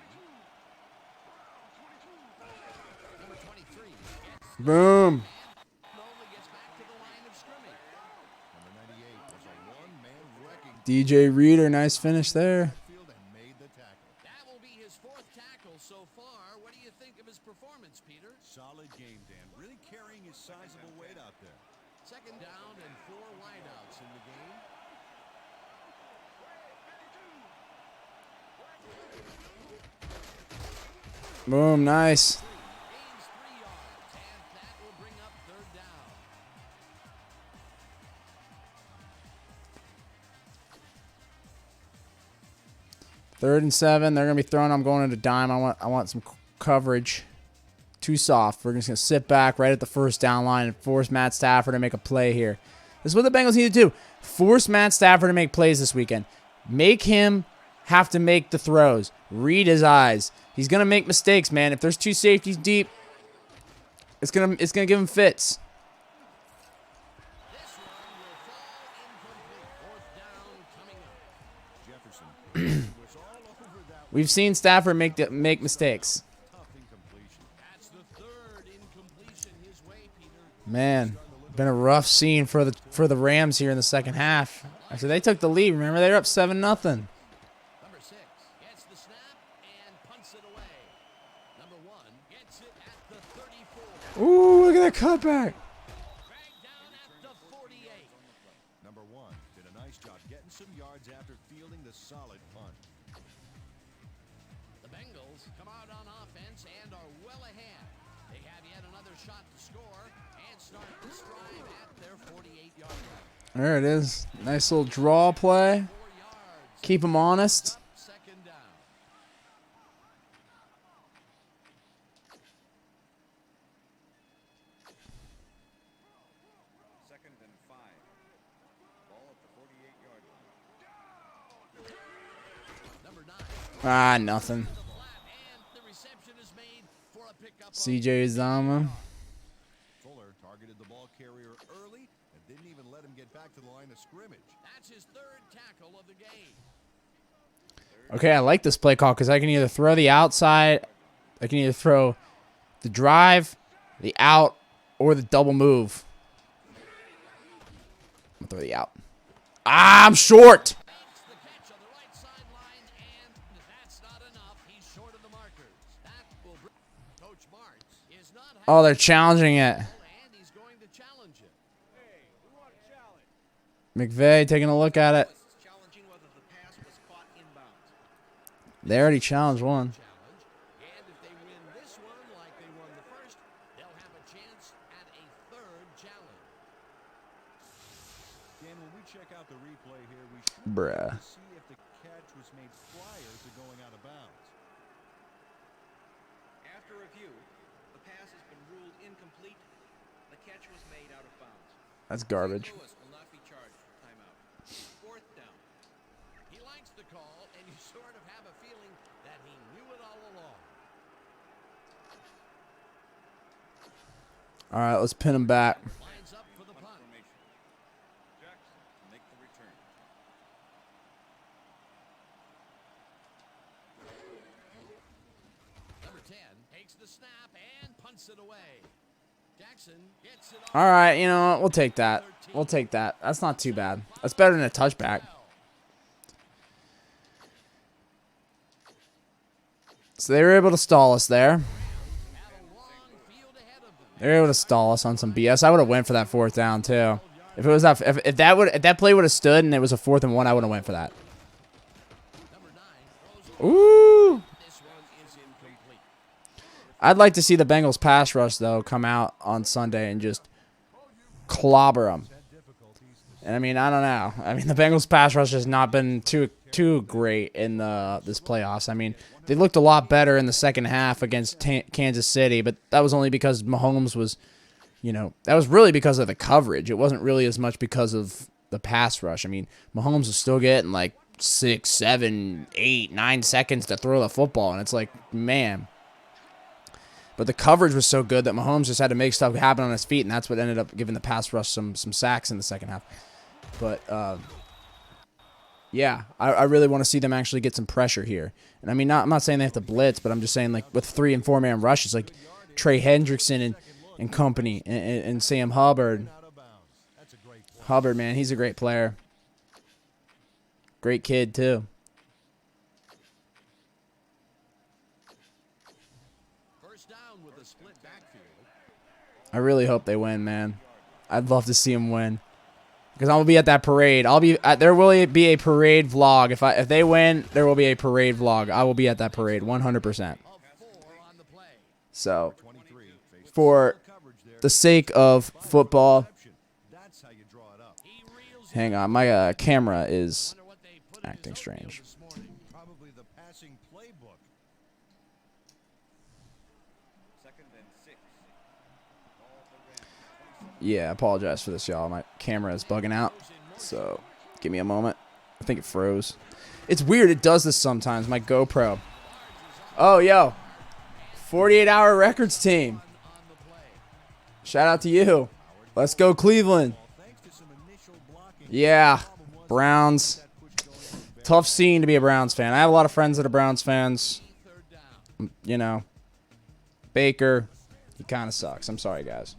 Number 23 gets Boom. only gets back to the line of scrimmage. Number 98 was a one-man wrecking DJ Reader, nice finish there. field and made the tackle. That will be his 4th tackle so far. What do you think of his performance, Peter? Solid game, Dan. Really carrying his sizable weight out there. 2nd down and 4 wideouts in the game. Boom, nice. Gains 3 yards, and that will bring up 3rd down. Third and 7. They're gonna be throwing. I'm going into dime. I want some coverage. Too soft. We're just gonna sit back right at the first down line and force Matt Stafford to make a play here. This is what the Bengals need to do. Force Matt Stafford to make plays this weekend. Make him have to make the throws. Read his eyes. He's gonna make mistakes, man. If there's 2 safeties deep, it's gonna give him fits. This one will fall incomplete. 4th down coming up. Jefferson was all over that We've seen Stafford make mistakes. tough incompletion. That's the 3rd incompletion his way, Peter. Man, been a rough scene for the Rams here in the second half. After they took the lead, remember they were up 7-0. Number 6 gets the snap and punts it away. Number 1 gets it at the 34. Ooh, look at that cutback. Dragged down at the 48. Number 1 did a nice job getting some yards after fielding the solid punt. The Bengals come out on offense and are well ahead. They have yet another shot to score and start this drive at their 48-yard line. There it is. Nice little draw play. 4 yards. Keep him honest. 2nd down. Second and 5. Ball at the 48-yard line. Number 9. Ah, nothing. The flat and the reception is made for a pickup. CJ Uzomah. Fuller targeted the ball carrier early and didn't even let him get back to the line of scrimmage. That's his 3rd tackle of the game. Okay, I like this play call because I can either throw the outside, I can either throw the drive, the out, or the double move. I'm gonna throw the out. Ah, I'm short. Makes the catch on the right sideline, and that's not enough. He's short of the markers. That will bring Coach Martz is not Oh, they're challenging it. and he's going to challenge it. Hey, we want a challenge. McVay taking a look at it. Challenging whether the pass was caught inbounds. They already challenged one. Challenge, and if they win this one like they won the first, they'll have a chance at a 3rd challenge. Dan, when we check out the replay here, we should Bruh. see if the catch was made prior to going out of bounds. After review, the pass has been ruled incomplete. The catch was made out of bounds. That's garbage. Lewis will not be charged for timeout. 4th down. He likes the call, and you sort of have a feeling that he knew it all along. All right, let's pin him back. Lines up for the punt. Formation. Jackson to make the return. Number 10 takes the snap and punts it away. Jackson gets it off. All right, you know what? We'll take that. We'll take that. That's not too bad. That's better than a touchback. So they were able to stall us there. Had a long field ahead of them. They were able to stall us on some BS. I would have went for that 4th down too. If it was that, if that play would have stood and it was a 4th and 1, I would have went for that. Number 9 throws Ooh. This one is incomplete. I'd like to see the Bengals pass rush though come out on Sunday and just clobber them. And I mean, I don't know. I mean, the Bengals pass rush has not been too too great in this playoffs. I mean, they looked a lot better in the second half against Kansas City, but that was only because Mahomes was, that was really because of the coverage. It wasn't really as much because of the pass rush. I mean, Mahomes was still getting like 6, 7, 8, 9 seconds to throw the football, and it's like, man. But the coverage was so good that Mahomes just had to make stuff happen on his feet, and that's what ended up giving the pass rush some sacks in the second half. But, yeah, I really want to see them actually get some pressure here. And, I mean, I'm not saying they have to blitz, but I'm just saying, like, with 3- and 4-man rushes, like Trey Hendrickson and company and Sam Hubbard. Hubbard, man, he's a great player. Great kid, too. I really hope they win, man. I'd love to see them win, because I'm gonna be at that parade. There will be a parade vlog. If they win, there will be a parade vlog. I will be at that parade 100%. So, for the sake of football, hang on, my camera is acting strange. Probably the passing playbook. Yeah, I apologize for this, y'all. My camera is bugging out, so give me a moment. I think it froze. It's weird. It does this sometimes, my GoPro. Oh, yo. 48-hour records team. Shout out to you. Let's go, Cleveland. Yeah, Browns. Tough scene to be a Browns fan. I have a lot of friends that are Browns fans. Baker, he kind of sucks. I'm sorry, guys.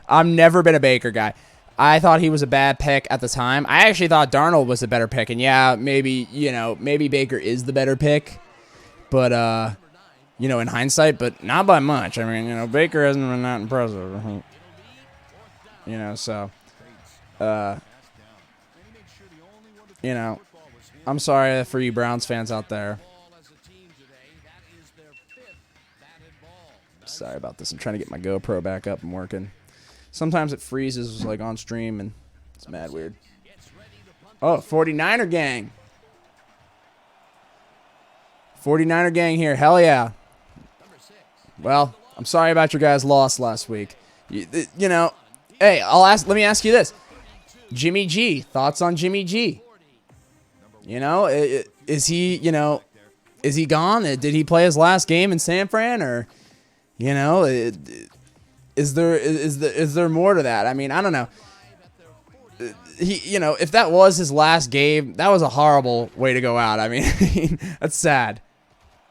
I've never been a Baker guy. I thought he was a bad pick at the time. I actually thought Darnold was the better pick. And yeah, maybe Baker is the better pick. But, in hindsight, but not by much. I mean, Baker hasn't been that impressive. I'm sorry for you Browns fans out there. Sorry about this. I'm trying to get my GoPro back up and working. Sometimes it freezes like on stream, and it's mad weird. Oh, 49er gang. 49er gang here. Hell yeah. Well, I'm sorry about your guys' loss last week. Hey, let me ask you this. Jimmy G, thoughts on Jimmy G? Is he gone? Did he play his last game in San Fran, or is there more to that? I mean, I don't know. If that was his last game, that was a horrible way to go out. I mean, that's sad.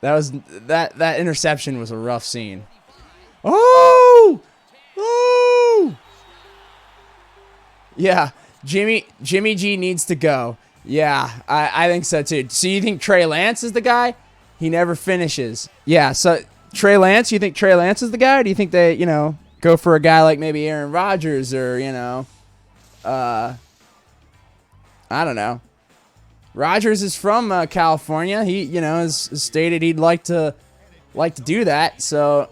That interception was a rough scene. Oh! Yeah, Jimmy G needs to go. Yeah, I think so too. So you think Trey Lance is the guy? He never finishes. Yeah, so Trey Lance, you think Trey Lance is the guy? Or do you think they, go for a guy like maybe Aaron Rodgers or, I don't know. Rodgers is from California. He, has stated he'd like to do that. So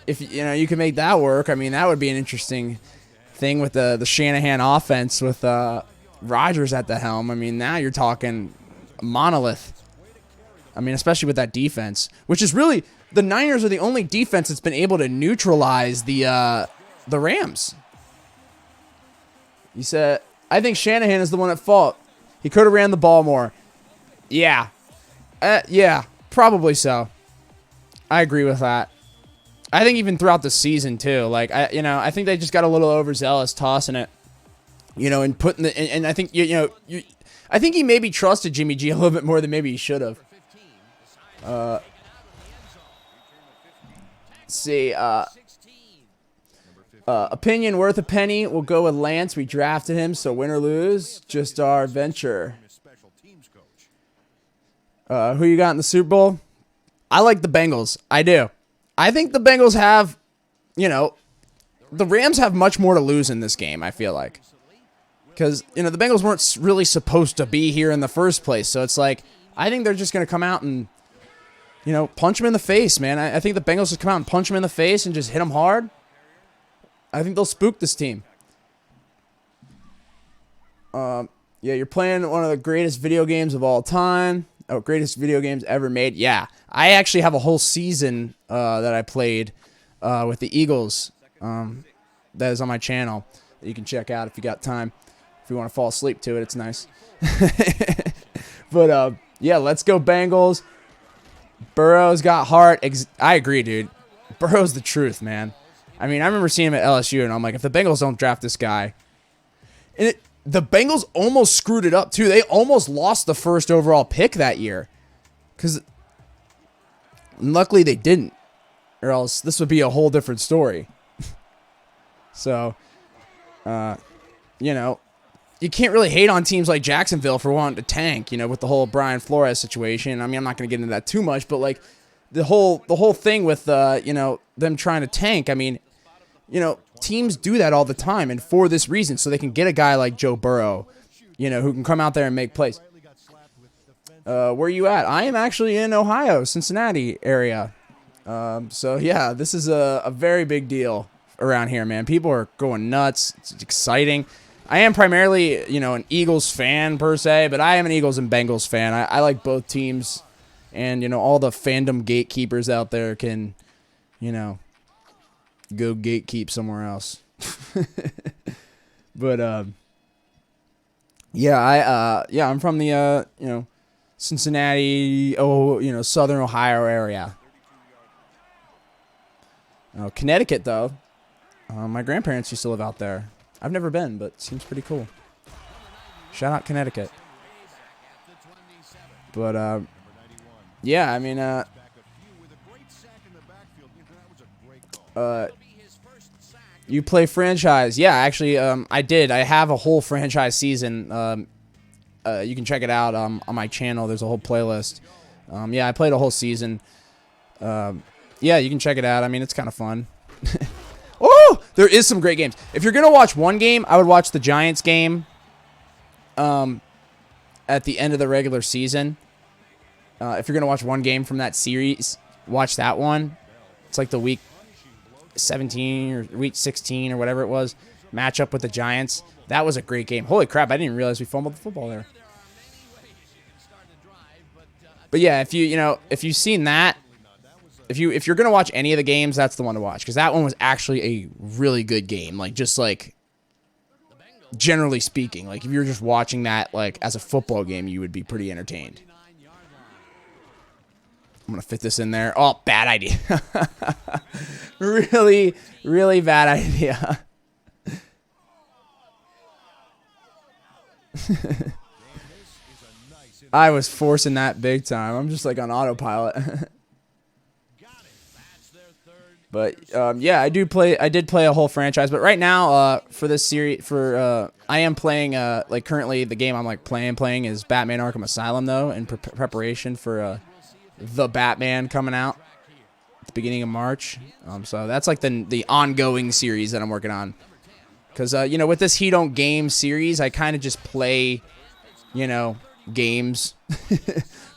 if you can make that work, I mean, that would be an interesting thing with the Shanahan offense with Rodgers at the helm. I mean, now you're talking monolith. I mean, especially with that defense, which is really, the Niners are the only defense that's been able to neutralize the Rams. You said, I think Shanahan is the one at fault. He could have ran the ball more. Yeah. Yeah, probably so. I agree with that. I think even throughout the season too. Like I think they just got a little overzealous tossing it. And putting and I think I think he maybe trusted Jimmy G a little bit more than maybe he should have. Let's see. Opinion worth a penny. We'll go with Lance. We drafted him, so win or lose, just our venture. Who you got in the Super Bowl? I like the Bengals. I do. I think the Bengals have, the Rams have much more to lose in this game, I feel like. Because, the Bengals weren't really supposed to be here in the first place. So it's like, I think they're just going to come out and, punch them in the face, man. I think the Bengals just come out and punch them in the face and just hit them hard. I think they'll spook this team. Yeah, you're playing one of the greatest video games of all time. Oh, greatest video games ever made. Yeah, I actually have a whole season that I played with the Eagles. That is on my channel that you can check out if you got time. If you want to fall asleep to it, it's nice. But yeah, let's go Bengals. Burrow's got heart. I agree, dude. Burrow's the truth, man. I mean, I remember seeing him at LSU, and I'm like, if the Bengals don't draft this guy, and the Bengals almost screwed it up too. They almost lost the first overall pick that year, because luckily they didn't, or else this would be a whole different story. So, you know, you can't really hate on teams like Jacksonville for wanting to tank, you know, with the whole Brian Flores situation. I mean, I'm not going to get into that too much, but like the whole thing with, you know, them trying to tank. I mean, you know, teams do that all the time, and for this reason, so they can get a guy like Joe Burrow, you know, who can come out there and make plays. Where are you at? I am actually in Ohio, Cincinnati area. So yeah, this is a very big deal around here, man. People are going nuts. It's exciting. I am primarily, you know, an Eagles fan per se, but I am an Eagles and Bengals fan. I like both teams, and, you know, all the fandom gatekeepers out there can, you know, go gatekeep somewhere else. But, yeah, I'm from the, you know, Cincinnati, Southern Ohio area. Connecticut, though. My grandparents used to live out there. I've never been, but it seems pretty cool. Shout out Connecticut. But, yeah, I mean, you play franchise. Yeah, actually, I did. I have a whole franchise season. You can check it out on my channel. There's a whole playlist. Yeah, I played a whole season. Yeah, you can check it out. I mean, it's kind of fun. Oh, there is some great games. If you're going to watch one game, I would watch the Giants game at the end of the regular season. If you're going to watch one game from that series, watch that one. It's like the week 17 or week 16 or whatever it was, matchup with the Giants. That was a great game. Holy crap, I didn't even realize we fumbled the football there. But yeah, if you've seen that, if you're gonna watch any of the games, that's the one to watch, because that one was actually a really good game. Like, just like generally speaking, like if you're just watching that like as a football game, you would be pretty entertained. I'm gonna fit this in there. Oh, bad idea. Really, really bad idea. I was forcing that big time. I'm just like on autopilot. But yeah, I did play a whole franchise. But right now, for this series, I am playing like currently the game I'm like playing is Batman Arkham Asylum, though, in preparation for the Batman coming out at the beginning of March. So that's like the ongoing series that I'm working on. Because you know, with this He Don't Game series, I kind of just play, you know, games,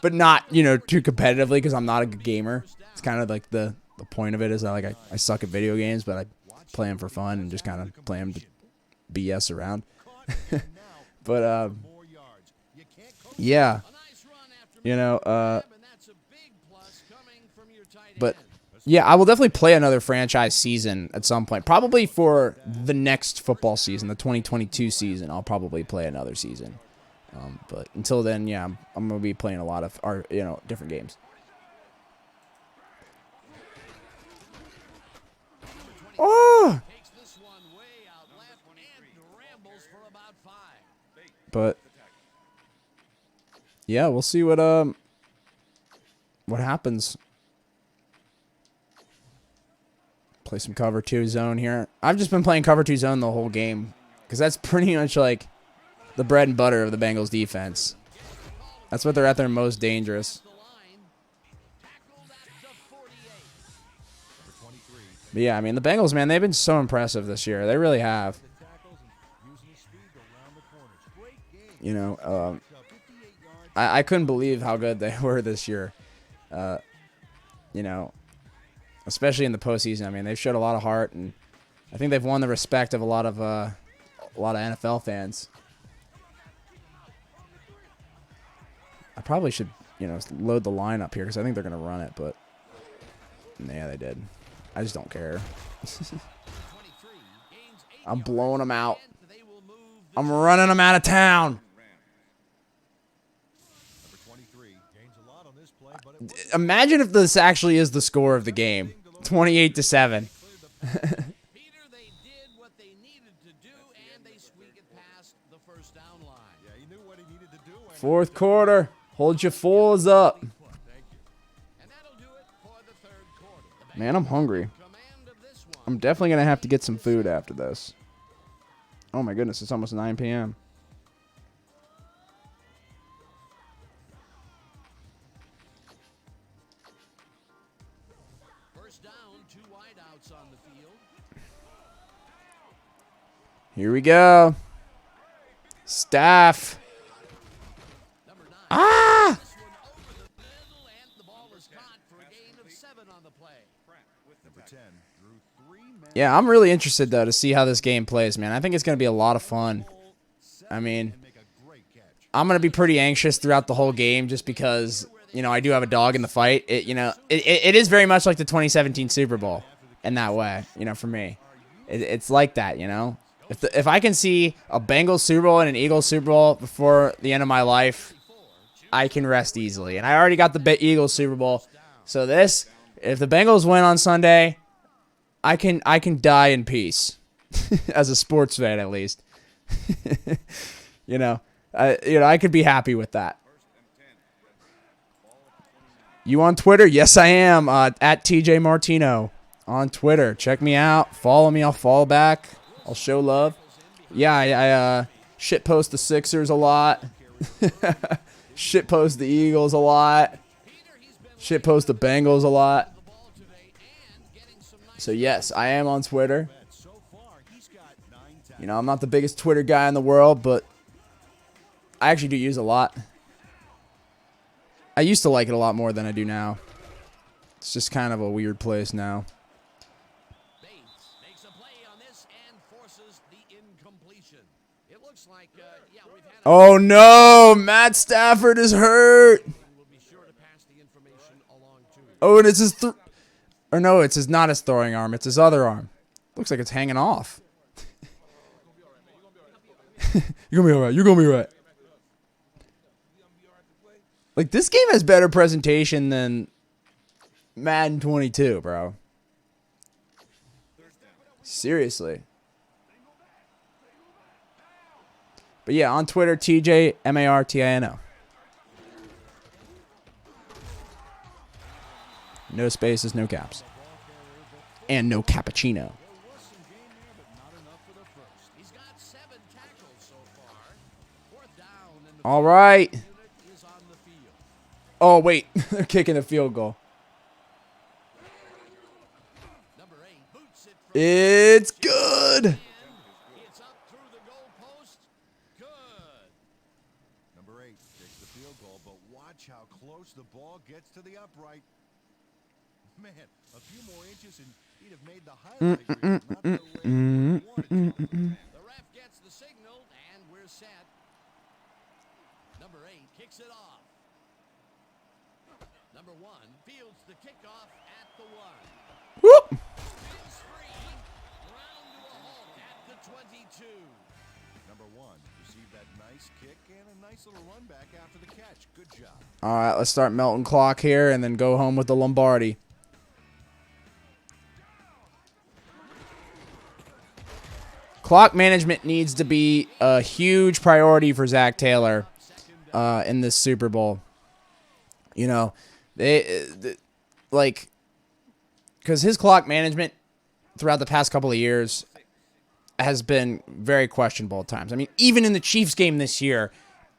but not, you know, too competitively, because I'm not a good gamer. It's kind of like the point of it is that, like, I suck at video games, but I play them for fun and just kind of play them to BS around. But yeah, you know, but yeah, I will definitely play another franchise season at some point. Probably for the next football season, the 2022 season, I'll probably play another season. But until then, yeah, I'm gonna be playing a lot of different games. Oh! But yeah, we'll see what happens. Play some cover 2 zone here. I've just been playing cover 2 zone the whole game, because that's pretty much like the bread and butter of the Bengals defense. That's what they're at their most dangerous. But yeah, I mean, the Bengals, man, they've been so impressive this year. They really have. You know, I couldn't believe how good they were this year. You know, especially in the postseason. I mean, they've showed a lot of heart, and I think they've won the respect of a lot of NFL fans. I probably should, you know, load the line up here because I think they're going to run it, but yeah, they did. I just don't care. I'm blowing them out. I'm running them out of town. Imagine if this actually is the score of the game. 28-7. Peter, they did what they needed to do, and they squeaked it past the first down line. Yeah, he knew what he needed to do. Fourth quarter. Hold your fours up. And that'll do it for the third quarter. Man, I'm hungry. Command of this one. I'm definitely going to have to get some food after this. Oh my goodness, it's almost 9 p.m. First down, 2 wideouts on the field. Here we go. Staff. Number 9. Ah! This one over the middle, and the ball is caught for a gain of 7 on the play. Number 10 drew 3 men. Yeah, I'm really interested, though, to see how this game plays, man. I think it's going to be a lot of fun. I mean, Make a great catch. I'm going to be pretty anxious throughout the whole game just because, you know, I do have a dog in the fight. It is very much like the 2017 Super Bowl in that way, you know, for me. It's like that, you know. If I can see a Bengals Super Bowl and an Eagles Super Bowl before the end of my life, I can rest easily. And I already got the Eagles Super Bowl. So if the Bengals win on Sunday, I can die in peace. As a sports fan, at least. I could be happy with that. You on Twitter? Yes, I am. At TJ Martino on Twitter. Check me out. Follow me. I'll follow back. I'll show love. Yeah, I shit post the Sixers a lot. Shit post the Eagles a lot. Shit post the Bengals a lot. So yes, I am on Twitter. You know, I'm not the biggest Twitter guy in the world, but I actually do use it a lot. I used to like it a lot more than I do now. It's just kind of a weird place now. Bates makes a play on this and forces the incompletion. It looks like, we've had a Oh no, Matt Stafford is hurt. we'll be sure to pass the information along to you. Oh, and it's his it's not his throwing arm, it's his other arm. Looks like it's hanging off. You're gonna be alright. You're gonna be alright. Like, this game has better presentation than Madden 22, bro. Seriously. But yeah, on Twitter, TJ Martino. No spaces, no caps. And no cappuccino. He's got 7 tackles so far. 4th down, and the All right. unit is on the field. Oh, wait. They're kicking a field goal. Number 8 boots it from It's good. It's up through the goalpost. Good. Number 8 takes the field goal, but watch how close the ball gets to the upright. Man, a few more inches and he'd have made the highlight reel. Not the way he wanted to. The ref gets the signal, and we're set. Number 8 kicks it off. Number 1 fields the kickoff at the 1. Whoop. It's free. Ground to a halt at the 22. Number 1 received that nice kick and a nice little run back after the catch. Good job. All right, let's start melting clock here and then go home with the Lombardi. Clock management needs to be a huge priority for Zach Taylor in this Super Bowl. You know, because his clock management throughout the past couple of years has been very questionable at times. I mean, even in the Chiefs game this year,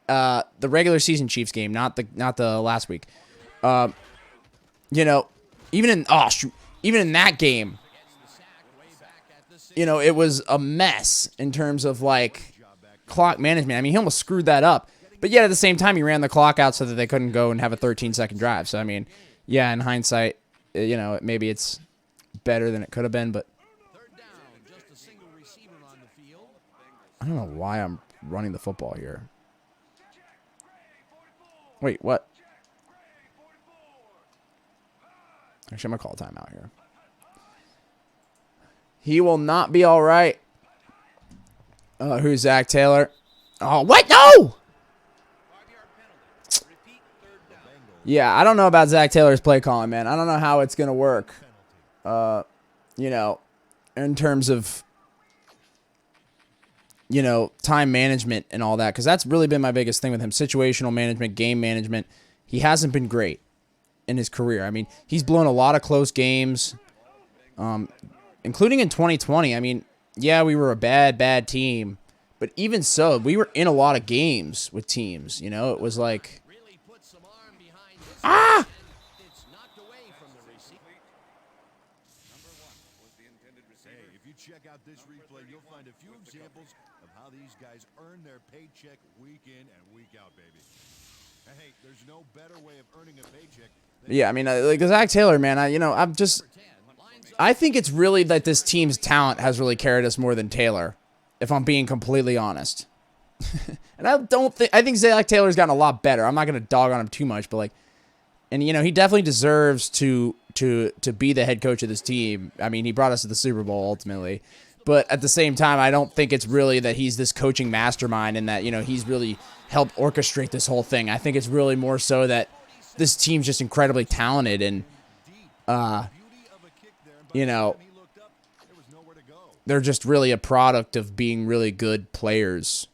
the regular season Chiefs game, not the last week. You know, even in that game, you know, it was a mess in terms of like clock management. I mean, he almost screwed that up. But yet at the same time, he ran the clock out so that they couldn't go and have a 13-second drive. So I mean, yeah, in hindsight, you know, maybe it's better than it could have been, but 3rd down, just a single receiver on the field. I don't know why I'm running the football here. Wait, what? Actually, I'm going to call a timeout here. He will not be all right. Who's Zach Taylor? Oh, what? No! Yeah, I don't know about Zach Taylor's play calling, man. I don't know how it's going to work. You know, in terms of, you know, time management and all that. Because that's really been my biggest thing with him. Situational management, game management. He hasn't been great in his career. I mean, he's blown a lot of close games, including in 2020. I mean, yeah, we were a bad team. But even so, we were in a lot of games with teams. You know, it was like, ah! Hey, if you check out this replay, you'll find a few examples of how these guys earn their paycheck week in and week out, baby. Hey, there's no better way of earning a paycheck. Yeah, I mean, like Zach Taylor, man. I think it's really that this team's talent has really carried us more than Taylor, if I'm being completely honest. And I think Zach Taylor's gotten a lot better. I'm not going to dog on him too much, but like, and you know, he definitely deserves to be the head coach of this team. I mean, he brought us to the Super Bowl ultimately, but at the same time, I don't think it's really that he's this coaching mastermind and that, you know, he's really helped orchestrate this whole thing. I think it's really more so that this team's just incredibly talented and, you know, they're just really a product of being really good players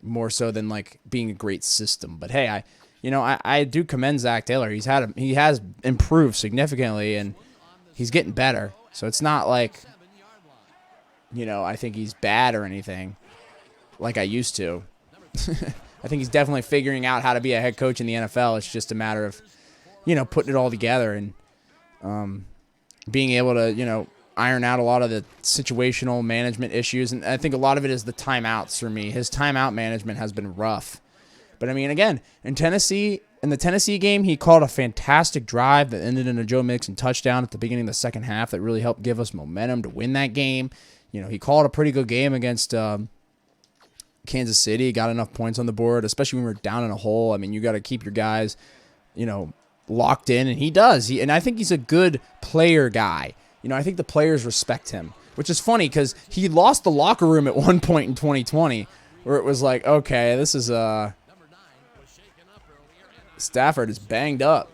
more so than like being a great system. But hey, I do commend Zach Taylor. He has improved significantly and he's getting better. So it's not like, you know, I think he's bad or anything like I used to. I think he's definitely figuring out how to be a head coach in the NFL. It's just a matter of, you know, putting it all together and being able to, you know, iron out a lot of the situational management issues. And I think a lot of it is the timeouts for me. His timeout management has been rough. But, I mean, again, in the Tennessee game, he called a fantastic drive that ended in a Joe Mixon touchdown at the beginning of the second half that really helped give us momentum to win that game. You know, he called a pretty good game against Kansas City, got enough points on the board, especially when we were down in a hole. I mean, you got to keep your guys, you know, locked in, and he does. And I think he's a good player guy. You know, I think the players respect him, which is funny because he lost the locker room at one point in 2020 where it was like, okay, this is Stafford is banged up.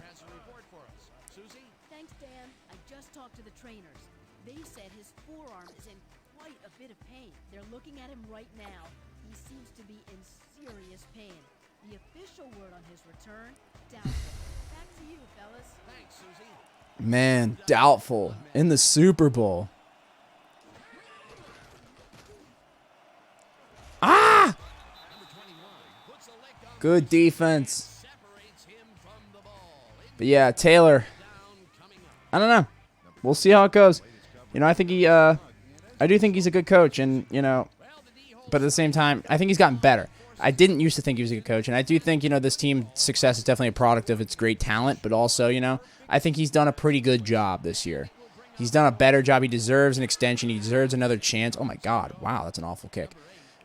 Thanks, Dan. I just talked to the trainers. They said his forearm is in quite a bit of pain. They're looking at him right now. He seems to be in serious pain. The official word on his return, doubtful. Back to you, fellas. Thanks, Susie. Man, doubtful in the Super Bowl. Ah! Good defense. But yeah, Taylor, I don't know. We'll see how it goes. You know, I do think he's a good coach, and, you know, but at the same time, I think he's gotten better. I didn't used to think he was a good coach, and I do think, you know, this team's success is definitely a product of its great talent, but also, you know, I think he's done a pretty good job this year. He's done a better job. He deserves an extension. He deserves another chance. Oh, my God. Wow, that's an awful kick.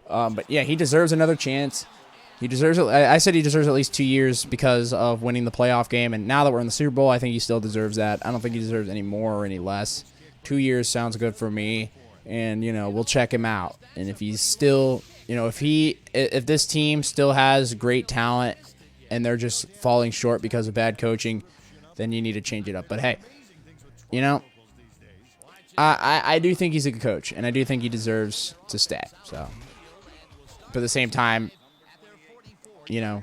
But, yeah, he deserves another chance. He deserves it. I said he deserves at least 2 years because of winning the playoff game, and now that we're in the Super Bowl, I think he still deserves that. I don't think he deserves any more or any less. 2 years sounds good for me, and, you know, we'll check him out. And if he's still, you know, if this team still has great talent and they're just falling short because of bad coaching, then you need to change it up. But, hey, you know, I do think he's a good coach, and I do think he deserves to stay. So, but at the same time, you know,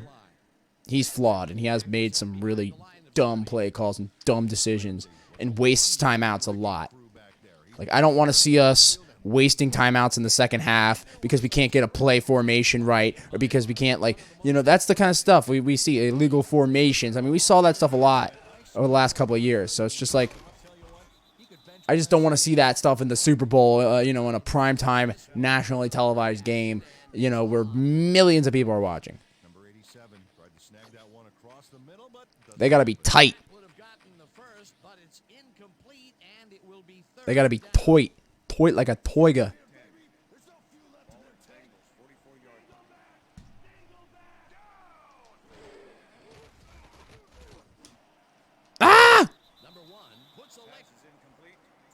he's flawed, and he has made some really dumb play calls and dumb decisions and wastes timeouts a lot. Like, I don't want to see us wasting timeouts in the second half because we can't get a play formation right or because we can't, like, you know, that's the kind of stuff we see, illegal formations. I mean, we saw that stuff a lot over the last couple of years. So it's just like, I just don't want to see that stuff in the Super Bowl, you know, in a primetime nationally televised game, you know, where millions of people are watching. They got to be tight. They got to be toit like a toiga.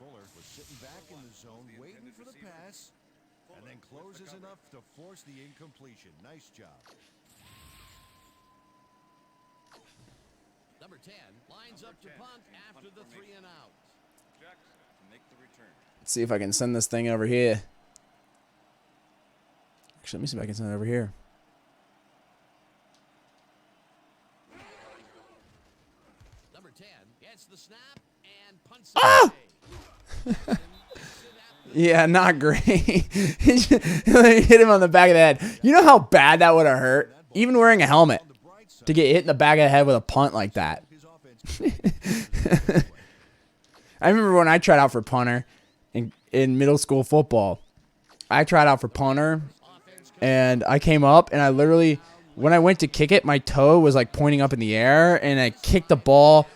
Fuller was sitting back in the zone, waiting for the pass, and then closes enough to force the incompletion. Nice job. Number 10 lines up to punt after the 3 and out. Jackson to make the return. Let's see if I can send this thing over here. Actually, let me see if I can send it over here. Number 10 gets the snap and punts Ah! it Yeah, not great. Hit him on the back of the head. You know how bad that would have hurt? Even wearing a helmet. To get hit in the back of the head with a punt like that. I remember when I tried out for punter in middle school football. I tried out for punter, and I came up, and I literally, when I went to kick it, my toe was like pointing up in the air, and I kicked the ball.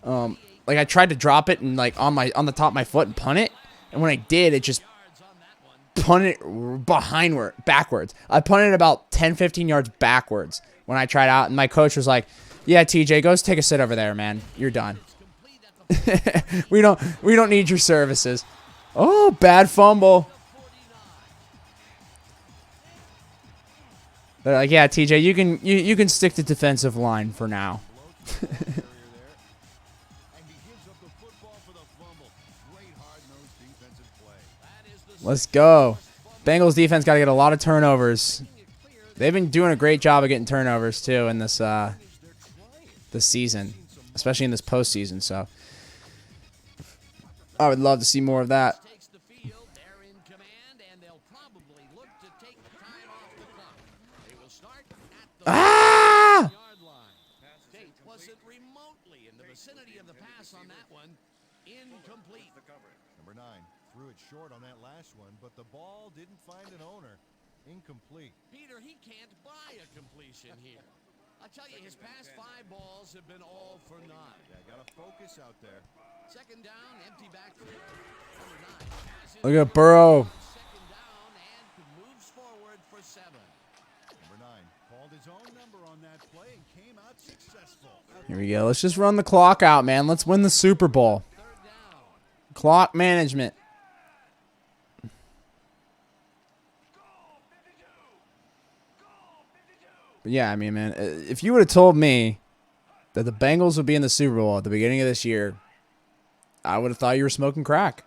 Like I tried to drop it and like on the top of my foot and punt it, and when I did, it just punted backwards. I punted about 10-15 yards backwards when I tried out, and my coach was like, "Yeah, TJ, go take a sit over there, man. You're done. we don't need your services." Oh, bad fumble. They're like, "Yeah, TJ, you can stick to defensive line for now." Let's go. Bengals defense got to get a lot of turnovers. They've been doing a great job of getting turnovers too in this season, especially in this postseason. So I would love to see more of that. Ah! Wasn't remotely in the vicinity of the pass on that one. Incomplete. Number 9 threw it short on that last one, but the ball didn't find an owner. Incomplete. Peter, he can't buy a completion here. I tell you, his past 5 balls have been all for naught. Yeah, got to focus out there. Second down, empty backfield. Number 9. Look at Burrow. Second down and moves forward for 7. Number 9 called his own number on that play and came out successful. Here we go. Let's just run the clock out, man. Let's win the Super Bowl. Third down. Clock management. But yeah, I mean, man, if you would have told me that the Bengals would be in the Super Bowl at the beginning of this year, I would have thought you were smoking crack.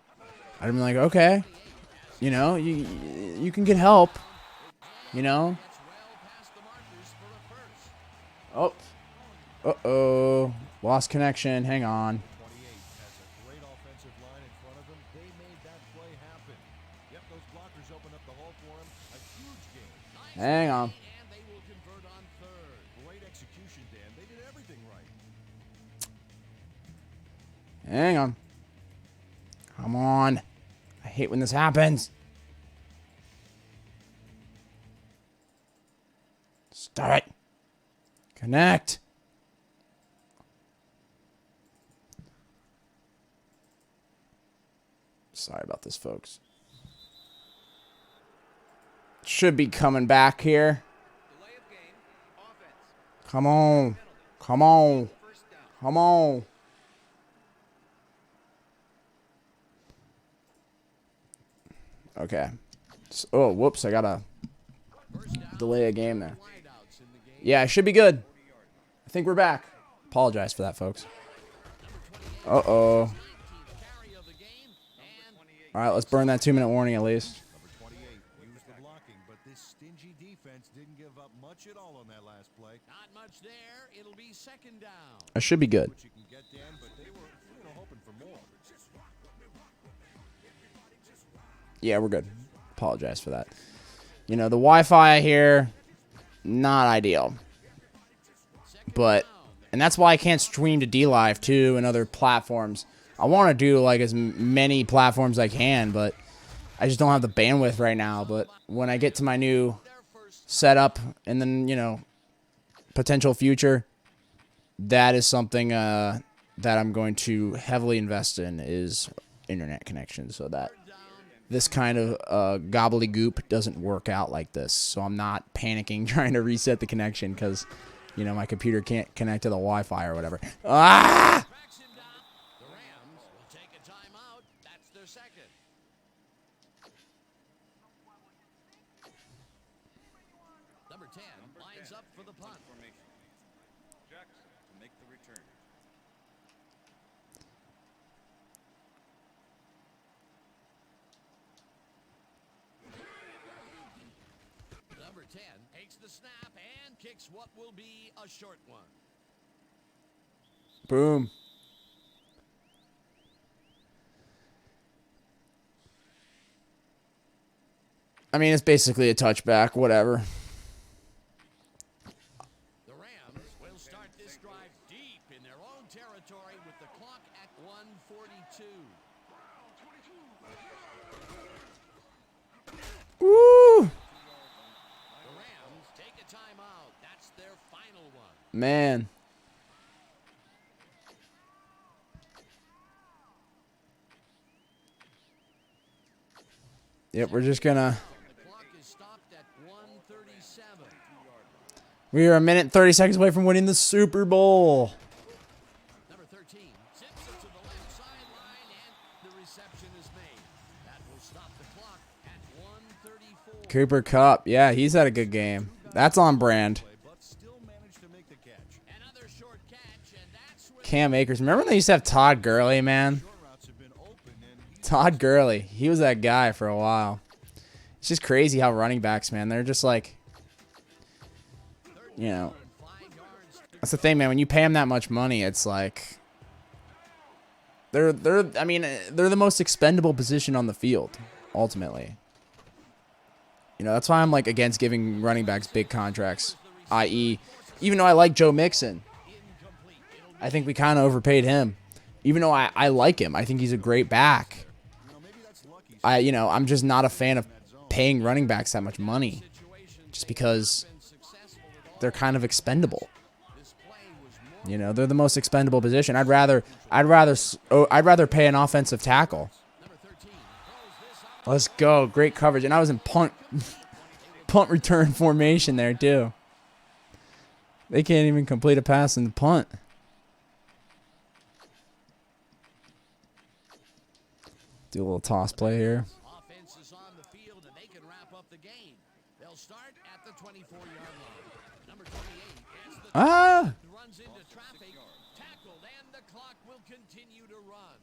I'd have been like, okay, you know, you can get help, you know. Oh, uh-oh, lost connection. Hang on. 28 has a great offensive line in front of him. They made that play happen. Yep, those blockers opened up the hole for him. A huge game. Hang on. And they will convert on 3rd. Great execution, Dan. They did everything right. Hang on. Come on. I hate when this happens. Start it. Connect. Sorry about this, folks. Should be coming back here. Delay of game. Offense. Come on. Come on. First down. Come on. Okay. Oh, whoops. I got to delay a game there. Wideouts in the game. Yeah, it should be good. I think we're back. Apologize for that, folks. Uh-oh. 19th carry of the game. And All right, let's burn that 2-minute warning at least. Number 28 used the blocking, but this stingy defense didn't give up much at all on that last play. not much there. It'll be 2nd down. I should be good. Which you can get, Dan, but they were, hoping for more. Yeah, we're good. Apologize for that. You know, the Wi-Fi here, not ideal. But, and that's why I can't stream to DLive too and other platforms. I want to do like as many platforms as I can, but I just don't have the bandwidth right now. But when I get to my new setup and then, you know, potential future, that is something that I'm going to heavily invest in is internet connection so that this kind of gobbledygook doesn't work out like this. So I'm not panicking trying to reset the connection because, you know, my computer can't connect to the Wi-Fi or whatever. Ah! Tracks him down. The Rams will take a timeout. takes the snap and kicks what will be a short one. Boom. I mean, it's basically a touchback, whatever. The Rams will start this drive deep in their own territory with the clock at 1:42. Woo! The Rams take a timeout. That's their final one. Man. Yep, we're just gonna... The clock is stopped at 1:37. We are a minute and 30 seconds away from winning the Super Bowl. Number 13 zips it to the left sideline, and the reception is made. That will stop the clock at 1:34. Cooper Kupp. Yeah, he's had a good game. That's on brand. But still managed to make the catch. Another short catch, and that's where Cam Akers. Remember when they used to have Todd Gurley, man? Short routes have been open, and he's Todd Gurley. He was that guy for a while. It's just crazy how running backs, man, they're just like, you know, 5 yards to that's the thing, man. When you pay them that much money, it's like they're the most expendable position on the field, ultimately. You know, that's why I'm like against giving running backs big contracts, i.e., even though I like Joe Mixon, I think we kind of overpaid him. Even though I like him, I think he's a great back. maybe that's lucky. I'm just not a fan of paying running backs that much money, just because they're kind of expendable. You know, they're the most expendable position. I'd rather pay an offensive tackle. Let's go, great coverage, and I was in punt return formation there too. They can't even complete a pass in the punt. Do a little toss play here. offense is on the field, and they can wrap up the game. They'll start at the 24-yard line. Number 28 as the runs into traffic, tackled, and the clock will continue to run.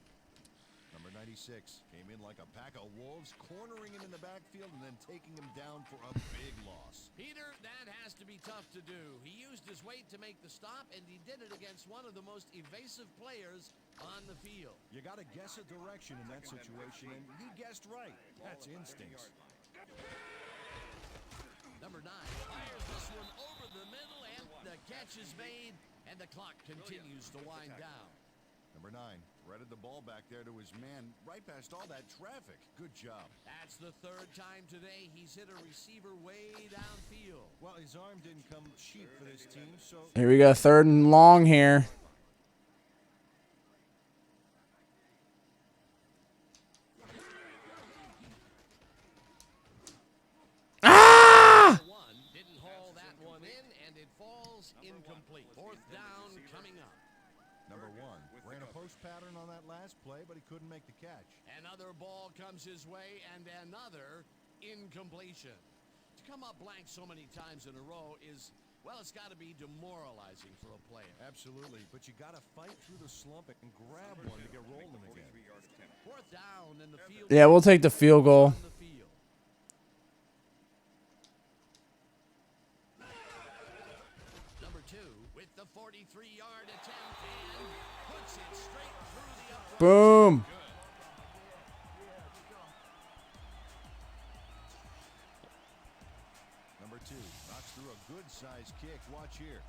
Number 96 came in like a pack of wolves, cornering him in the backfield and then taking him down for a big loss. Peter, that has to be tough to do. He used his weight to make the stop, and he did it against one of the most evasive players on the field. You got to guess a direction in that situation, and he guessed right. That's instincts. Number 9 fires this one over the middle, and the catch is made, and the clock continues to wind down. Number 9 threaded the ball back there to his man right past all that traffic. Good job. That's the 3rd time today he's hit a receiver way downfield. Well, his arm didn't come cheap for this team, so Here we go, 3rd and long here. One didn't haul that one in, and it falls incomplete. 4th down coming up. Number 1 ran a post pattern on that last play, but he couldn't make the catch. Another ball comes his way, and another incompletion. To come up blank so many times in a row is, well, it's got to be demoralizing for a player. Absolutely, but you got to fight through the slump and grab one to get rolling again. 4th down in the field. Yeah, we'll take the field goal. On the field. Number 2 with the 43-yard attempt and puts it straight through the upright. Boom. Number 2 knocks through a good-sized kick. Watch here.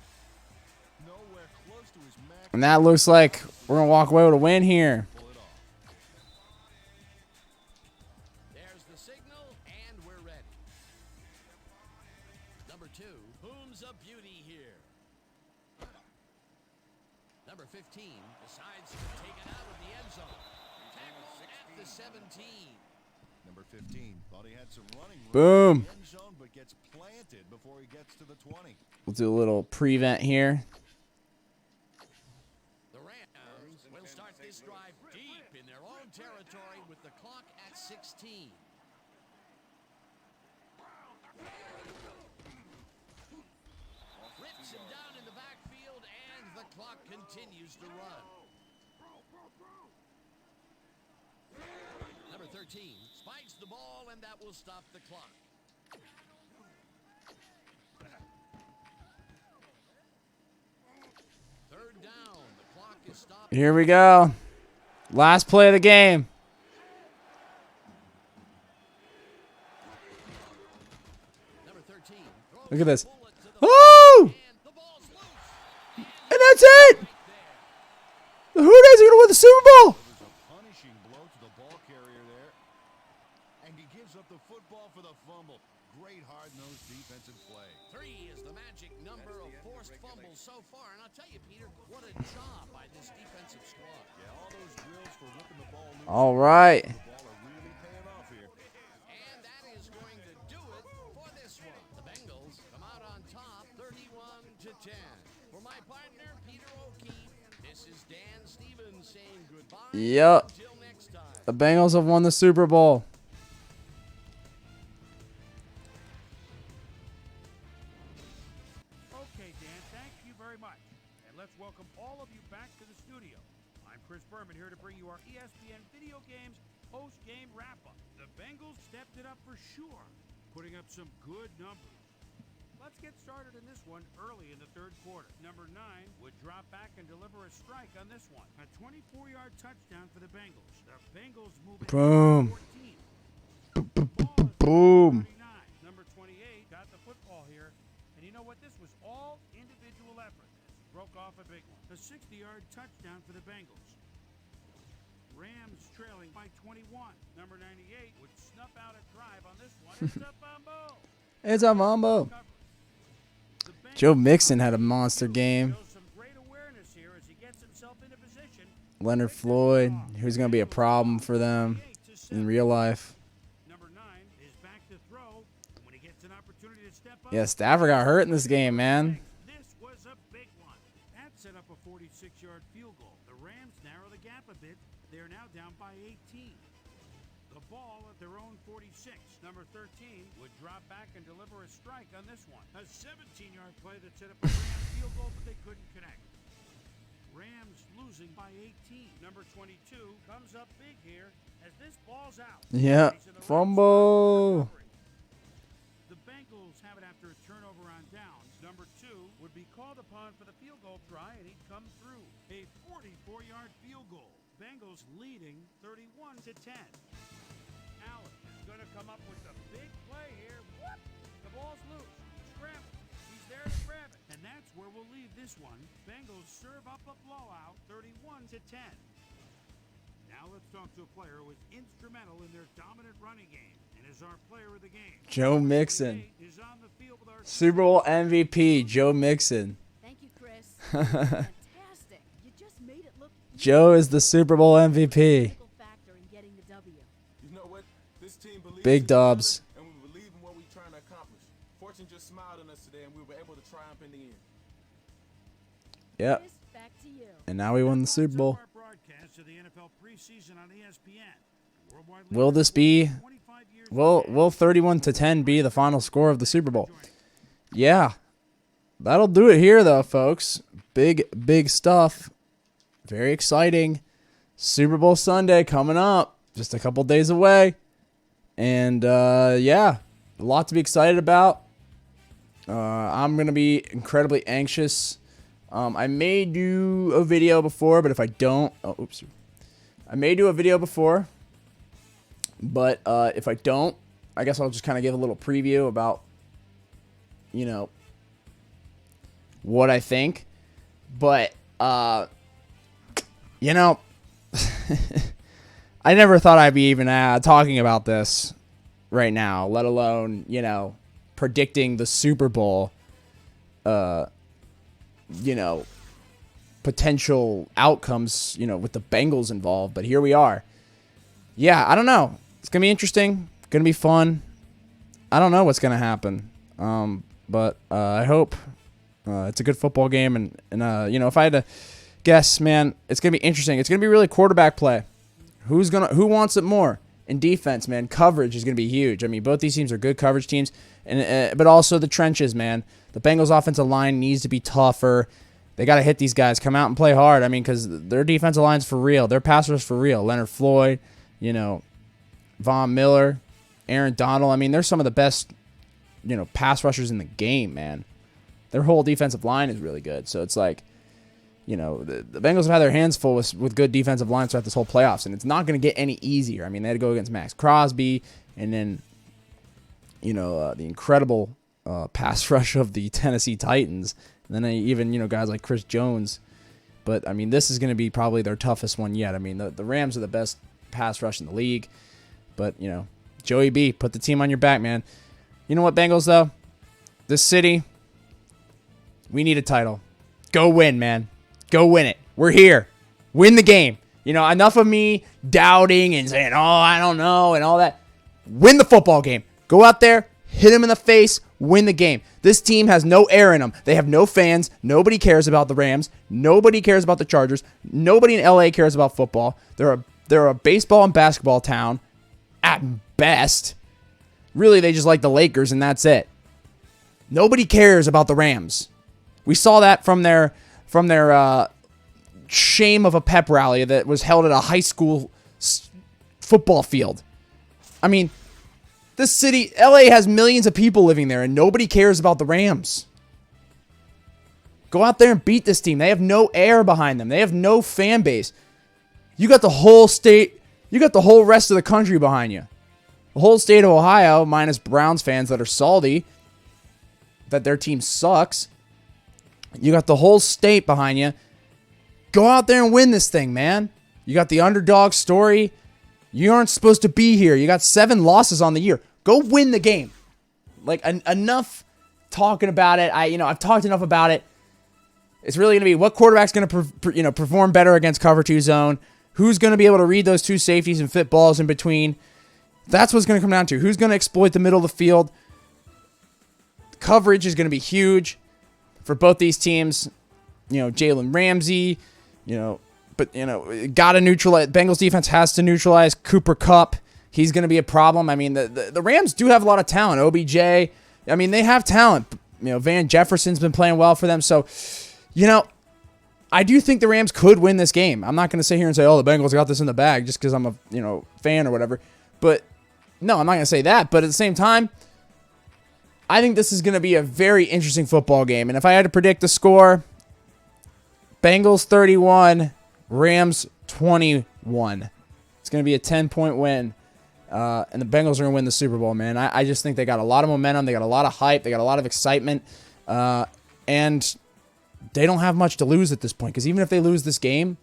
Nowhere close to his max. And that looks like we're going to walk away with a win here. Pull it off. There's the signal, and we're ready. Number 2, whom's a beauty here. Number 15 decides to take it out of the end zone. Tackled at the 17. Number 15 thought he had some running room Boom. in the end zone, but gets planted before he gets to the 20. We'll do a little prevent here. The Rams will start this drive deep in their own territory with the clock at 16. Rips him down in the backfield, and the clock continues to run. Number 13 spikes the ball, and that will stop the clock. is stopped. Here we go. Last play of the game. Number 13 throws Look at this. a bullet to the Oh! and the ball's loose. And that's it. The Hooters are going to win the Super Bowl. It was a punishing blow to the ball carrier there. And he gives up the football for the fumble. Great hard-nosed defensive play. 3 is the magic number of forced fumbles so far. And I'll tell you, Peter, what a job by this defensive squad. Yeah, all those drills for whipping the ball loose. All right. The ball are really paying off here. And that is going to do it for this one. The Bengals come out on top 31-10. For my partner, Peter O'Keefe, this is Dan Stevens saying goodbye. Yep. Until next time. The Bengals have won the Super Bowl. Okay, Dan, thank you very much. And let's welcome all of you back to the studio. I'm Chris Berman here to bring you our ESPN Video Games post-game wrap-up. The Bengals stepped it up for sure, putting up some good numbers. Let's get started in this one early in the third quarter. Number 9 would drop back and deliver a strike on this one. A 24-yard touchdown for the Bengals. The Bengals move ahead Boom. to 14. Boom. 39. Number 28 got the football here. And you know what? This was all individual effort. Broke off a big one. A 60-yard touchdown for the Bengals. Rams trailing by 21. Number 98 would snuff out a drive on this one. It's a fumble. It's a Mambo. The Bengals Joe Mixon had a monster game. shows some great awareness here as he gets himself into position. Leonard Floyd, who's going to be a problem for them in real life. Number 9 is back to throw when he gets an opportunity to step up. Yeah, Stafford got hurt in this game, man. This was a big one. That set up a 46-yard field goal. The Rams narrow the gap a bit. They are now down by 18. The ball at their own 46. Number 13 would drop back and deliver a strike on this one. A 17-yard play that set up a Rams field goal, but they couldn't connect. Rams losing by 18. Number 22 comes up big here as this ball's out. Yeah, He's in the right fumble. spot for recovery. The Bengals have it after a turnover on downs. Number 2 would be called upon for the field goal try, and he'd come through. A 44-yard field goal. Bengals leading 31-10. Allen is going to come up with the big play here. Whoop! The ball's loose. Scramble. He's there to grab it. And that's where we'll leave this one. Bengals serve up a blowout 31-10. Now let's talk to a player who was instrumental in their dominant running game and is our player of the game. Joe Mixon. 28 is on the field with our Super Bowl MVP, Joe Mixon. Thank you, Chris. Fantastic. You just made it look Joe is the Super Bowl MVP. critical factor in getting the W. You know what? This team believes Big in each other, dubs. and we believe in what we're trying to accomplish. Fortune just smiled on us today, and we were able to triumph in the end. Yep. Chris, back to you. And now we won the Super Bowl. Our broadcast of the NFL preseason on ESPN. Worldwide Will leader this be 25 years will ago. will 31-10 be the final score of the Super Bowl? Yeah. That'll do it here though, folks. Big stuff. Very exciting. Super Bowl Sunday coming up. Just a couple days away. And yeah, a lot to be excited about. I'm going to be incredibly anxious. I may do a video before, but if I don't, I may do a video before, but if I don't, I guess I'll just kind of give a little preview about, you know, what I think. But, you know, I never thought I'd be even talking about this right now, let alone, you know, predicting the Super Bowl, you know, potential outcomes, you know, with the Bengals involved. But here we are. Yeah, I don't know. It's going to be interesting. Going to be fun. I don't know what's going to happen. But I hope it's a good football game. And you know, if I had to guess, man, it's going to be interesting. It's going to be really quarterback play. Who wants it more? In defense, man, coverage is going to be huge. I mean, both these teams are good coverage teams, and but also the trenches, man. The Bengals' offensive line needs to be tougher. They got to hit these guys, come out and play hard. I mean, because their defensive line's for real. Their pass rush for real. Leonard Floyd, you know, Von Miller, Aaron Donald. I mean, they're some of the best, you know, pass rushers in the game, man. Their whole defensive line is really good. So it's like, the Bengals have had their hands full with good defensive lines throughout this whole playoffs, and it's not going to get any easier. I mean, they had to go against Max Crosby, and then, the incredible pass rush of the Tennessee Titans, and then even, guys like Chris Jones. But, I mean, this is going to be probably their toughest one yet. I mean, the Rams are the best pass rush in the league, but, Joey B, put the team on your back, man. You know what, Bengals, though? This city, we need a title. Go win, man. Go win it. We're here. Win the game. Enough of me doubting and saying, oh, I don't know, and all that. Win the football game. Go out there, hit him in the face, win the game. This team has no air in them. They have no fans. Nobody cares about the Rams. Nobody cares about the Chargers. Nobody in LA cares about football. They're a baseball and basketball town at best. Really, they just like the Lakers, and that's it. Nobody cares about the Rams. We saw that from their shame of a pep rally that was held at a high school football field. I mean, this city, LA, has millions of people living there, and nobody cares about the Rams. Go out there and beat this team. They have no air behind them. They have no fan base. You got the whole state, you got the whole rest of the country behind you. The whole state of Ohio, minus Browns fans that are salty that their team sucks. You got the whole state behind you. Go out there and win this thing, man. You got the underdog story. You aren't supposed to be here. You got 7 losses on the year. Go win the game. Enough talking about it. I've talked enough about it. It's really going to be what quarterback's going to perform better against cover 2 zone. Who's going to be able to read those 2 safeties and fit balls in between. That's what's going to come down to. Who's going to exploit the middle of the field. Coverage is going to be huge for both these teams. Jalen Ramsey, got to neutralize. Bengals defense has to neutralize Cooper Kupp. He's going to be a problem. I mean, the Rams do have a lot of talent. OBJ, I mean, they have talent. Van Jefferson's been playing well for them. So, I do think the Rams could win this game. I'm not going to sit here and say, oh, the Bengals got this in the bag just because I'm a fan or whatever. But no, I'm not going to say that. But at the same time, I think this is going to be a very interesting football game. And if I had to predict the score, Bengals 31, Rams 21. It's going to be a 10-point win. And the Bengals are going to win the Super Bowl, man. I just think they got a lot of momentum. They got a lot of hype. They got a lot of excitement. And they don't have much to lose at this point. Because even if they lose this game,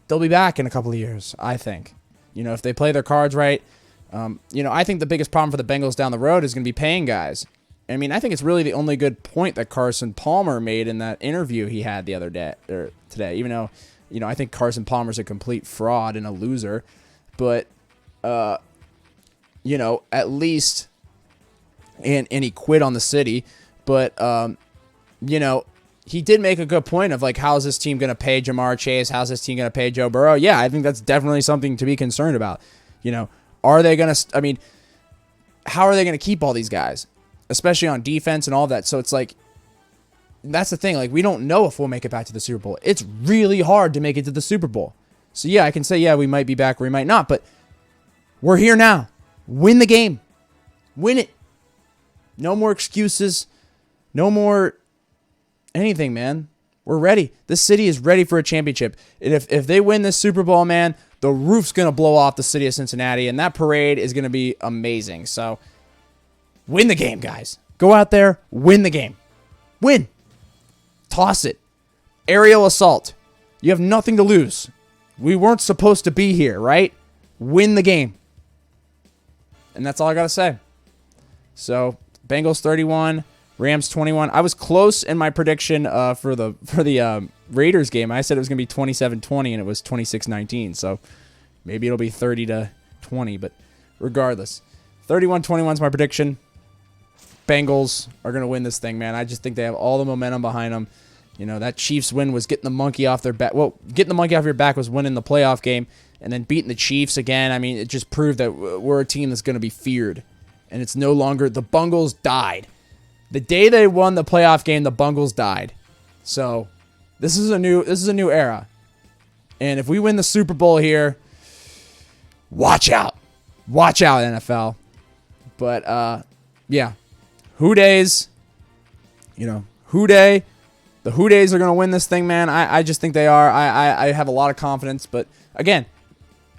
they'll be back in a couple of years, I think. If they play their cards right. I think the biggest problem for the Bengals down the road is going to be paying guys. I mean, I think it's really the only good point that Carson Palmer made in that interview he had the other day or today. Even though, I think Carson Palmer's a complete fraud and a loser, but at least and he quit on the city, but he did make a good point of how's this team going to pay Jamar Chase? How's this team going to pay Joe Burrow? Yeah, I think that's definitely something to be concerned about. Are they going to, how are they going to keep all these guys, especially on defense and all that? So it's that's the thing. We don't know if we'll make it back to the Super Bowl. It's really hard to make it to the Super Bowl. So yeah, I can say, yeah, we might be back or we might not, but we're here now. Win the game. Win it. No more excuses. No more anything, man. We're ready. This city is ready for a championship. And if they win this Super Bowl, man, the roof's going to blow off the city of Cincinnati, and that parade is going to be amazing. So, win the game, guys. Go out there, win the game. Win. Toss it. Aerial assault. You have nothing to lose. We weren't supposed to be here, right? Win the game. And that's all I got to say. So, Bengals 31, Rams 21. I was close in my prediction for the Raiders game. I said it was going to be 27-20, and it was 26-19. So maybe it'll be 30-20. But regardless, 31-21 is my prediction. Bengals are going to win this thing, man. I just think they have all the momentum behind them. That Chiefs win was getting the monkey off their back. Well, getting the monkey off your back was winning the playoff game, and then beating the Chiefs again. I mean, it just proved that we're a team that's going to be feared. And it's no longer, the Bengals died. The day they won the playoff game, the Bengals died. So this is a new era. And if we win the Super Bowl here, watch out. Watch out, NFL. But yeah. Who Days, Who Day, The Who Days are going to win this thing, man. I just think they are. I have a lot of confidence. But, again,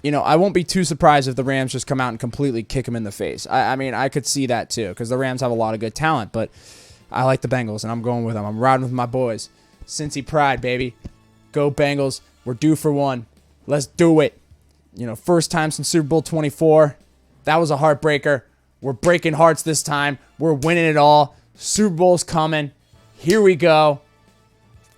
you know, I won't be too surprised if the Rams just come out and completely kick them in the face. I mean, I could see that too because the Rams have a lot of good talent. But I like the Bengals, and I'm going with them. I'm riding with my boys. Cincy pride, baby. Go Bengals. We're due for one. Let's do it. You know, first time since Super Bowl 24. That was a heartbreaker. We're breaking hearts this time. We're winning it all. Super Bowl's coming. Here we go.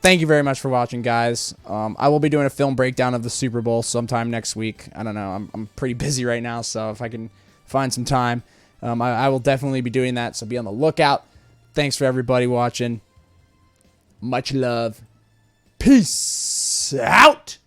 Thank you very much for watching, guys. I will be doing a film breakdown of the Super Bowl sometime next week. I don't know. I'm pretty busy right now, so if I can find some time, I will definitely be doing that, so be on the lookout. Thanks for everybody watching. Much love. Peace out.